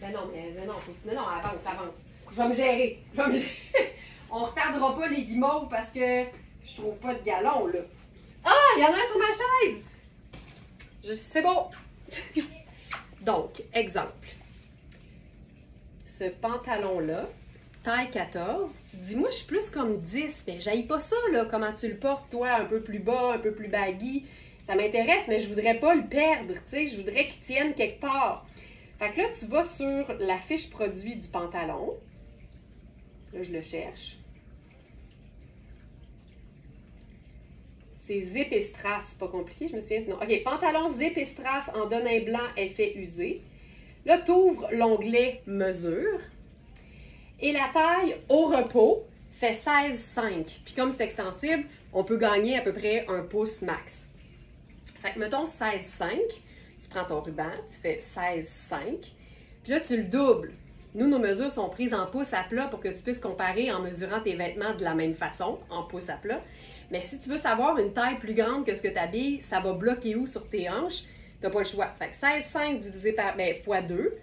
Ben non, non, avance. Je vais me gérer. On retardera pas les guimauves parce que je trouve pas de galon, là. Ah, il y en a un sur ma chaise! C'est bon. Donc, exemple. Ce pantalon-là, taille 14, tu te dis, moi, je suis plus comme 10, mais j'haïs pas ça, là, comment tu le portes, toi, un peu plus bas, un peu plus baggy. Ça m'intéresse, mais je voudrais pas le perdre, tu sais, je voudrais qu'il tienne quelque part. Fait que là, tu vas sur la fiche produit du pantalon. Là, je le cherche. C'est zip et strass, c'est pas compliqué, je me souviens sinon. OK, pantalon zip et strass en denim blanc, effet usé. Là, tu ouvres l'onglet mesure. Et la taille au repos fait 16,5. Puis comme c'est extensible, on peut gagner à peu près 1 pouce max. Fait que mettons 16,5, tu prends ton ruban, tu fais 16,5, puis là tu le doubles. Nous, nos mesures sont prises en pouces à plat pour que tu puisses comparer en mesurant tes vêtements de la même façon, en pouces à plat. Mais si tu veux savoir une taille plus grande que ce que tu habilles, ça va bloquer où sur tes hanches, tu n'as pas le choix. Fait que 16,5 divisé par, fois 2,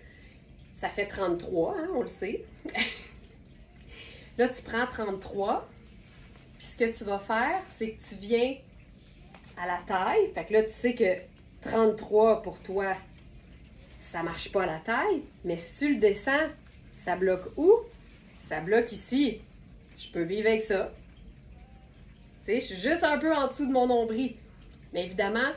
ça fait 33, hein, on le sait. Là, tu prends 33, puis ce que tu vas faire, c'est que tu viens à la taille. Fait que là, tu sais que 33 pour toi, ça marche pas à la taille. Mais si tu le descends, ça bloque où? Ça bloque ici. Je peux vivre avec ça. Tu sais, je suis juste un peu en dessous de mon nombril. Mais évidemment,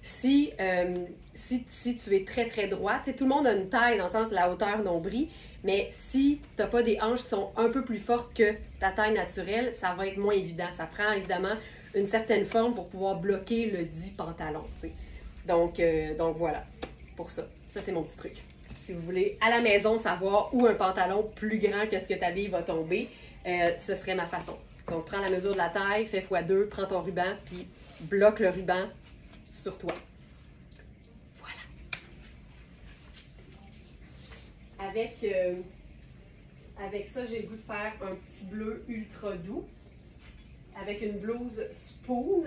si tu es très, très droit, tu sais, tout le monde a une taille dans le sens de la hauteur nombril, mais si tu n'as pas des hanches qui sont un peu plus fortes que ta taille naturelle, ça va être moins évident. Ça prend évidemment une certaine forme pour pouvoir bloquer le dit pantalon. Tu sais. Donc voilà, pour ça. Ça, c'est mon petit truc. Si vous voulez, à la maison, savoir où un pantalon plus grand que ce que tu habilles va tomber, ce serait ma façon. Donc, prends la mesure de la taille, fais x2, prends ton ruban, puis bloque le ruban sur toi. Voilà. Avec ça, j'ai le goût de faire un petit bleu ultra doux. Avec une blouse spoon.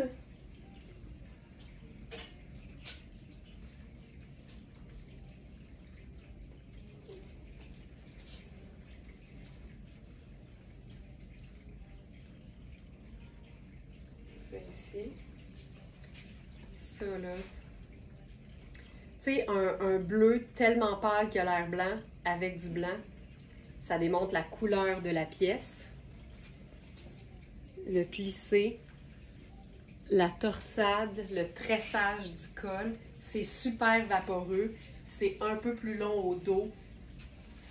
Celle-ci. Ça, là. Tu sais, un bleu tellement pâle qu'il a l'air blanc avec du blanc, ça démontre la couleur de la pièce. Le plissé, la torsade, le tressage du col, c'est super vaporeux, c'est un peu plus long au dos,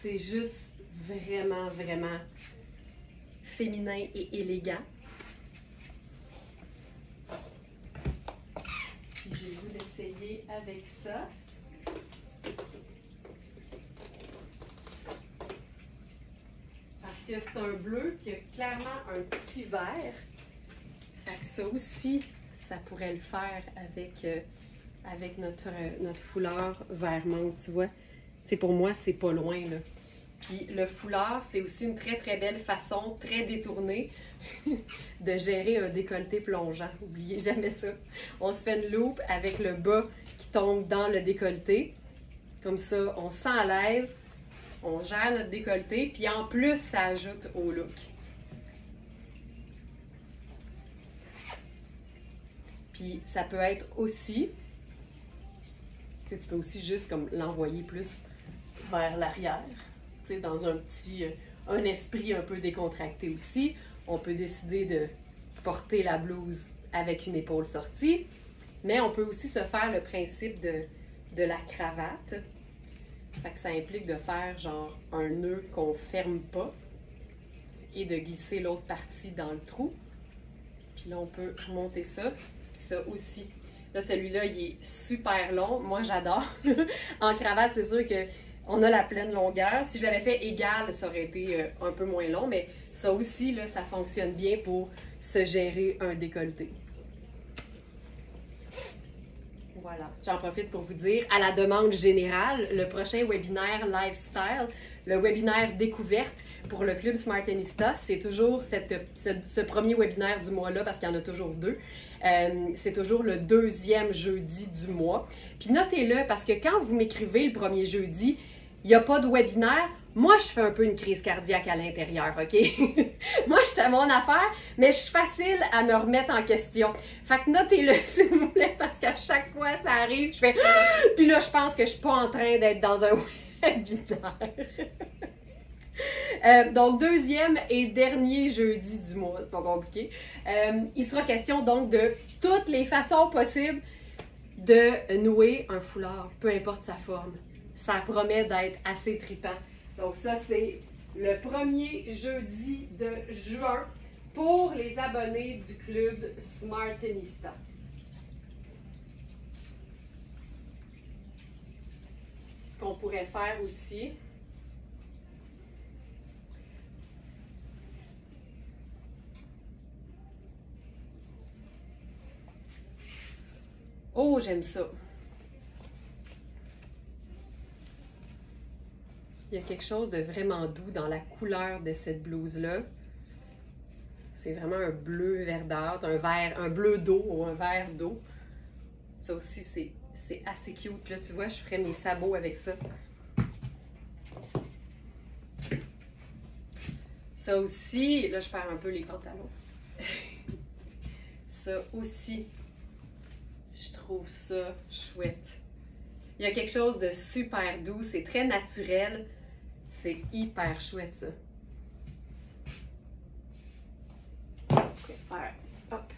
c'est juste vraiment, vraiment féminin et élégant. Puis j'ai le goût d'essayer avec ça. Parce que c'est un bleu qui a clairement un petit vert. Fait que ça aussi, ça pourrait le faire avec notre foulard vert menthe, tu vois. Tu sais, pour moi, c'est pas loin, là. Puis le foulard, c'est aussi une très, très belle façon, très détournée, de gérer un décolleté plongeant. N'oubliez jamais ça. On se fait une loupe avec le bas qui tombe dans le décolleté. Comme ça, on se sent à l'aise, on gère notre décolleté, puis en plus, ça ajoute au look. Puis ça peut être aussi, tu peux aussi juste comme l'envoyer plus vers l'arrière, tu sais, dans un esprit un peu décontracté aussi. On peut décider de porter la blouse avec une épaule sortie, mais on peut aussi se faire le principe de la cravate. Fait que ça implique de faire genre un nœud qu'on ferme pas et de glisser l'autre partie dans le trou. Puis là, on peut remonter ça. Puis ça aussi. Là, celui-là, il est super long. Moi, j'adore. En cravate, c'est sûr qu'on a la pleine longueur. Si je l'avais fait égal, ça aurait été un peu moins long. Mais ça aussi, là, ça fonctionne bien pour se gérer un décolleté. Voilà, j'en profite pour vous dire, à la demande générale, le prochain webinaire Lifestyle, le webinaire découverte pour le Club Smartenista, c'est toujours ce premier webinaire du mois-là, parce qu'il y en a toujours deux. C'est toujours le deuxième jeudi du mois. Puis notez-le, parce que quand vous m'écrivez le premier jeudi, il n'y a pas de webinaire, moi, je fais un peu une crise cardiaque à l'intérieur, OK? Moi, je suis à mon affaire, mais je suis facile à me remettre en question. Fait que notez-le, s'il vous plaît, parce qu'à chaque fois, ça arrive, je fais... Puis là, je pense que je suis pas en train d'être dans un webinaire. Donc, deuxième et dernier jeudi du mois, c'est pas compliqué. Il sera question, donc, de toutes les façons possibles de nouer un foulard, peu importe sa forme. Ça promet d'être assez trippant. Donc ça, c'est le premier jeudi de juin pour les abonnés du Club Smartenista. Ce qu'on pourrait faire aussi, Oh, j'aime ça. Il y a quelque chose de vraiment doux dans la couleur de cette blouse-là. C'est vraiment un bleu verdâtre, un bleu d'eau ou un vert d'eau. Ça aussi, c'est assez cute. Puis là, tu vois, je ferais mes sabots avec ça. Ça aussi, là, je perds un peu les pantalons. Ça aussi, je trouve ça chouette. Il y a quelque chose de super doux. C'est très naturel. C'est hyper chouette, ça. Je vais faire, hop.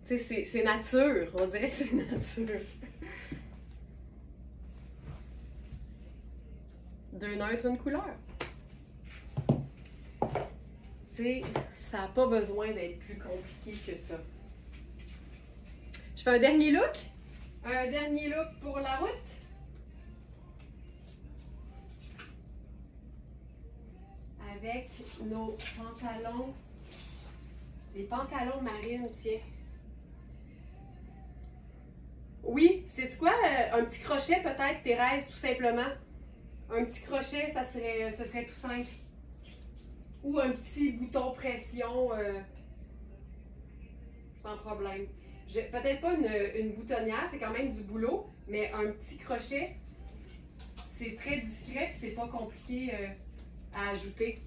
Tu sais, c'est nature. On dirait que c'est nature. Deux neutres, une couleur. Tu sais, ça n'a pas besoin d'être plus compliqué que ça. Je fais un dernier look. Un dernier look pour la route. Avec nos pantalons. Les pantalons marines, tiens. Oui, sais-tu quoi? Un petit crochet peut-être, Thérèse, tout simplement. Un petit crochet, ce serait tout simple. Ou un petit bouton pression, sans problème. Peut-être pas une boutonnière, c'est quand même du boulot, mais un petit crochet, c'est très discret et c'est pas compliqué à ajouter.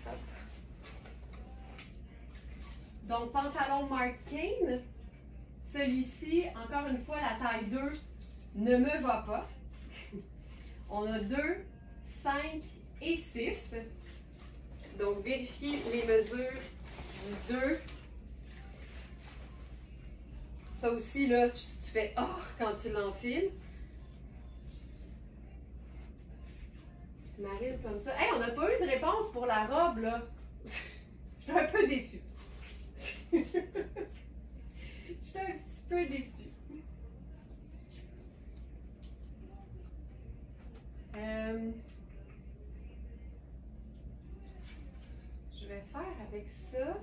Hop. Donc, pantalon Marc Cain. Celui-ci, encore une fois, la taille 2 ne me va pas. On a 2, 5 et 6. Donc, vérifiez les mesures du 2. Ça aussi, là, tu fais « Oh » quand tu l'enfiles. Marine comme ça. Hey, on n'a pas eu de réponse pour la robe, là. Je suis un peu déçue. Je suis un petit peu déçue. Je vais faire avec ça.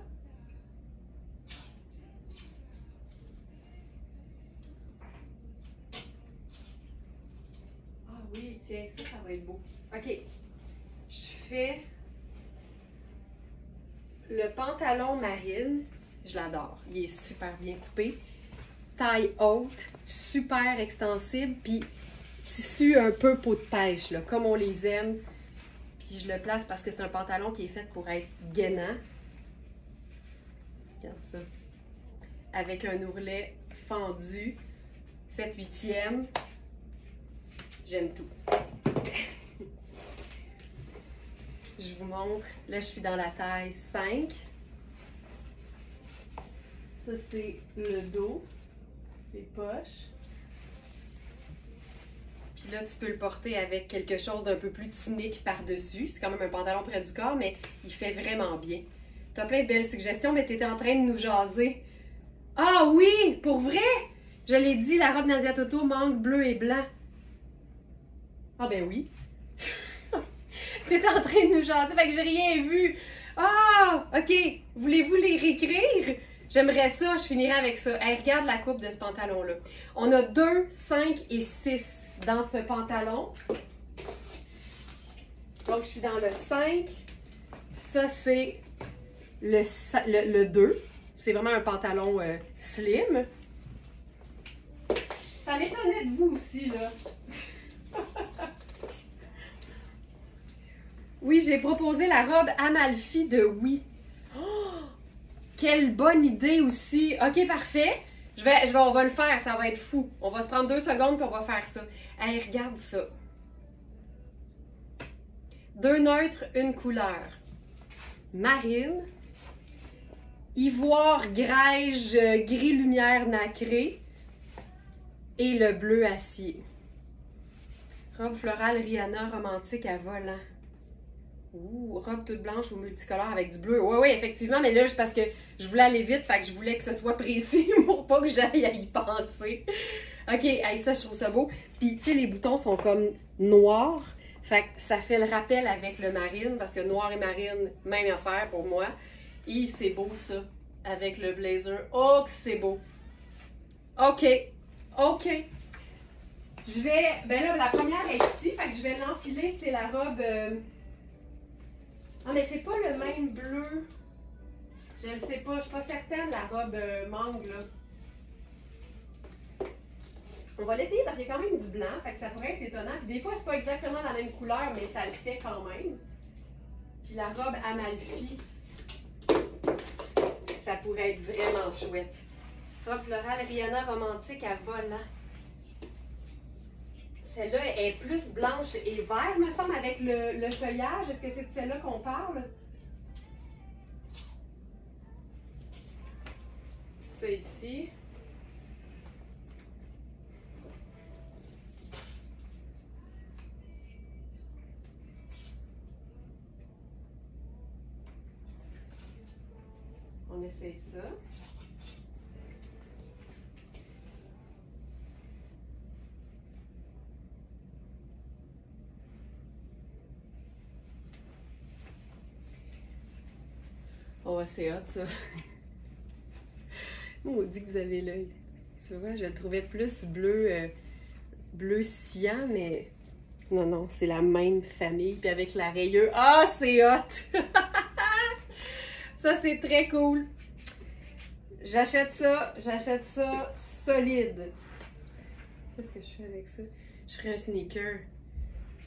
Ah oui, tiens, ça va être beau. OK. Je fais le pantalon marine. Je l'adore. Il est super bien coupé. Taille haute, super extensible, puis tissu un peu peau de pêche, là, comme on les aime. Puis je le place parce que c'est un pantalon qui est fait pour être gainant. Regarde ça. Avec un ourlet fendu. 7/8e. J'aime tout. Je vous montre. Là, je suis dans la taille 5. Ça, c'est le dos. Les poches. Puis là, tu peux le porter avec quelque chose d'un peu plus tunique par-dessus. C'est quand même un pantalon près du corps, mais il fait vraiment bien. T'as plein de belles suggestions, mais t'étais en train de nous jaser. Ah oui! Pour vrai! Je l'ai dit, la robe Nadia Toto manque bleu et blanc. Ah ben oui. T'étais en train de nous jaser, fait que j'ai rien vu. Ah! OK. Voulez-vous les réécrire? J'aimerais ça, je finirai avec ça. Hey, regarde la coupe de ce pantalon-là. On a 2, 5 et 6 dans ce pantalon. Donc, je suis dans le 5. Ça, c'est le 2. C'est vraiment un pantalon slim. Ça m'étonnait de vous aussi, là. Oui, j'ai proposé la robe Amalfi de Oui. Oh, quelle bonne idée aussi. OK, parfait. On va le faire, ça va être fou. On va se prendre 2 secondes puis on va faire ça. Hey, regarde ça. 2 neutres, une couleur. Marine. Ivoire, grège, gris lumière nacré. Et le bleu acier. Robe florale Rihanna romantique à volant. Ouh, robe toute blanche ou multicolore avec du bleu. Oui, effectivement, mais là, c'est parce que je voulais aller vite, fait que je voulais que ce soit précis pour pas que j'aille à y penser. OK, hey, ça, je trouve ça beau. Puis, tu sais, les boutons sont comme noirs. Fait que ça fait le rappel avec le marine, parce que noir et marine, même affaire pour moi. Et c'est beau ça, avec le blazer. Oh, que c'est beau. OK. OK. Je vais... Ben là, la première est ici, fait que je vais l'enfiler. C'est la robe... Ah, mais c'est pas le même bleu. Je ne sais pas, je suis pas certaine, la robe mangue, là. On va l'essayer parce qu'il y a quand même du blanc, fait que ça pourrait être étonnant. Puis des fois, c'est pas exactement la même couleur, mais ça le fait quand même. Puis la robe Amalfi, ça pourrait être vraiment chouette. Robe florale Rihanna romantique à volant. Celle-là est plus blanche et vert, me semble, avec le feuillage. Est-ce que c'est de celle-là qu'on parle? Ça ici. On essaye ça. Oh, c'est hot ça. On dit que vous avez l'œil. Tu vois, je le trouvais plus bleu, bleu cyan, mais non, non, c'est la même famille. Puis avec la rayure. Ah, c'est hot! Ça, c'est très cool. J'achète ça solide. Qu'est-ce que je fais avec ça? Je ferai un sneaker.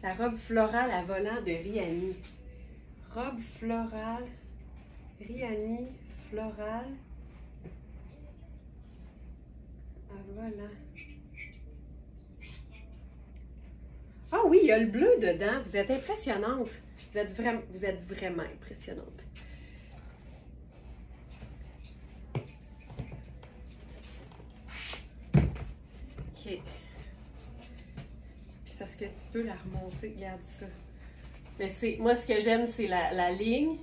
La robe florale à volant de Rihanni. Robe florale. Rihanni, florale. Ah, voilà. Ah oui, il y a le bleu dedans. Vous êtes impressionnante. Vous êtes vraiment impressionnante. OK. Puis c'est parce que tu peux la remonter. Regarde ça. Mais c'est moi, ce que j'aime, c'est la ligne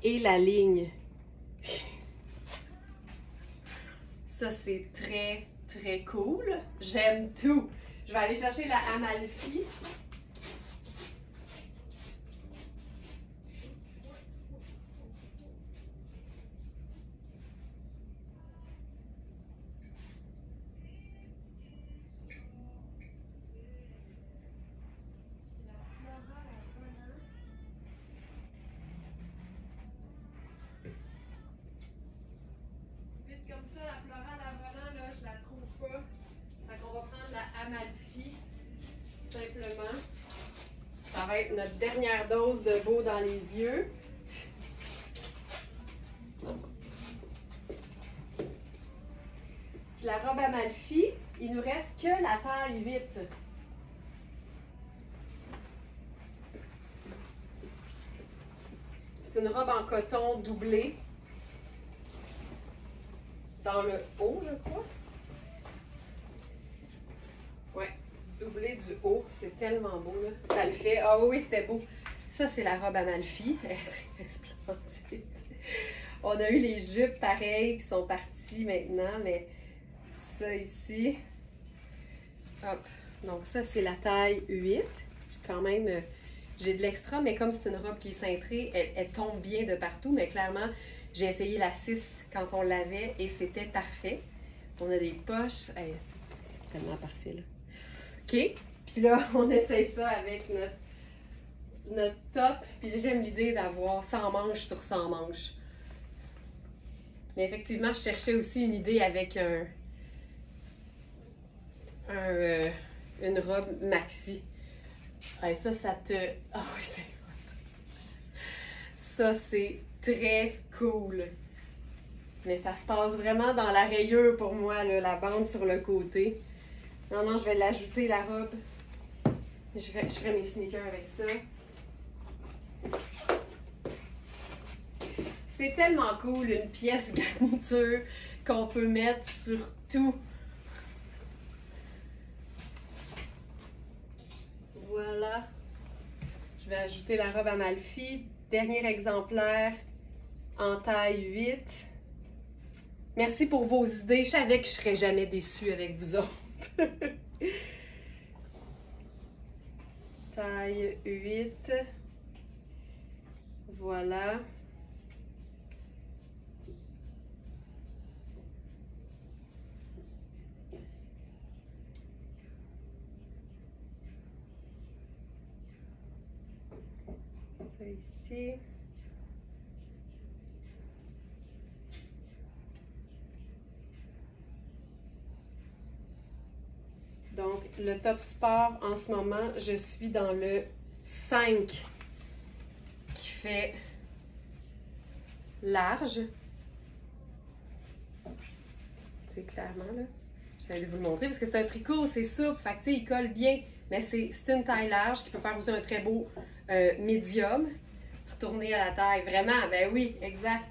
et la ligne. Ça, c'est très, très cool. J'aime tout. Je vais aller chercher la Amalfi. Comme ça, la florale à volant, là, je la trouve pas. Fait qu'on va prendre la Amalfi, simplement. Ça va être notre dernière dose de beau dans les yeux. Puis la robe Amalfi, il nous reste que la taille 8. C'est une robe en coton doublé. Dans le haut, je crois. Ouais, doublé du haut, c'est tellement beau, là. Ça le fait. Ah oui, c'était beau. Ça, c'est la robe Amalfi. Elle est très splendide. On a eu les jupes pareilles qui sont parties maintenant, mais ça ici. Hop. Donc ça, c'est la taille 8. Quand même, j'ai de l'extra, mais comme c'est une robe qui est cintrée, elle tombe bien de partout, mais clairement, j'ai essayé la 6 quand on l'avait et c'était parfait. On a des poches. Hey, c'est tellement parfait, là. OK. Puis là, on essaye ça avec notre top. Puis j'aime l'idée d'avoir 100 manches sur 100 manches. Mais effectivement, je cherchais aussi une idée avec une robe maxi. Hey, ça te... Ah oui, c'est hot. Ça, c'est très cool. Mais ça se passe vraiment dans la rayure pour moi, là, la bande sur le côté. Non, non, je vais l'ajouter, la robe. Je ferai mes sneakers avec ça. C'est tellement cool, une pièce garniture qu'on peut mettre sur tout. Voilà. Je vais ajouter la robe Amalfi. Dernier exemplaire en taille 8. Merci pour vos idées. Je savais que je ne serais jamais déçue avec vous autres. Taille 8. Voilà. ici. Donc, le top sport, en ce moment, je suis dans le 5 qui fait large. C'est clairement, là. J'allais vous le montrer parce que c'est un tricot, c'est souple, fait que tu sais, il colle bien. Mais c'est une taille large qui peut faire aussi un très beau médium. Retourner à la taille, vraiment, ben oui, exact.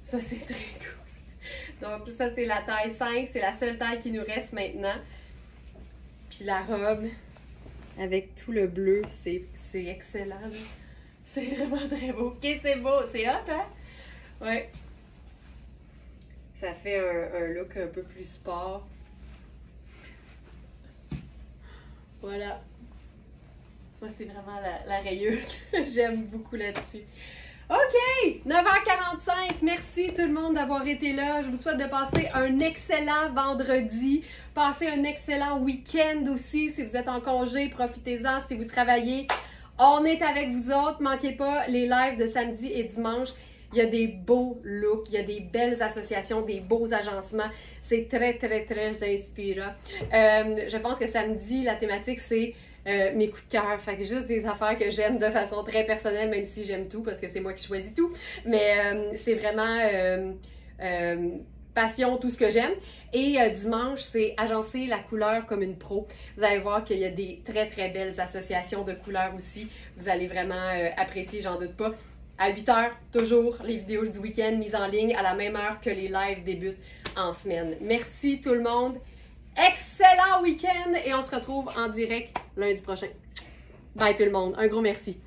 Ça, c'est très cool. Donc, ça, c'est la taille 5, c'est la seule taille qui nous reste maintenant. Puis la robe, avec tout le bleu, c'est excellent. C'est vraiment très beau. Ok, c'est beau, c'est hot, hein? Ouais. Ça fait un look un peu plus sport. Voilà. Moi, c'est vraiment la rayure que j'aime beaucoup là-dessus. OK! 9h45. Merci tout le monde d'avoir été là. Je vous souhaite de passer un excellent vendredi. Passez un excellent week-end aussi. Si vous êtes en congé, profitez-en. Si vous travaillez, on est avec vous autres. Manquez pas les lives de samedi et dimanche. Il y a des beaux looks, il y a des belles associations, des beaux agencements. C'est très, très, très inspirant. Je pense que samedi, la thématique, c'est mes coups de cœur. Fait que juste des affaires que j'aime de façon très personnelle, même si j'aime tout, parce que c'est moi qui choisis tout. Mais c'est vraiment passion, tout ce que j'aime. Et dimanche, c'est agencer la couleur comme une pro. Vous allez voir qu'il y a des très, très belles associations de couleurs aussi. Vous allez vraiment apprécier, j'en doute pas. À 8h, toujours, les vidéos du week-end mises en ligne à la même heure que les lives débutent en semaine. Merci tout le monde. Excellent week-end et on se retrouve en direct lundi prochain. Bye tout le monde. Un gros merci.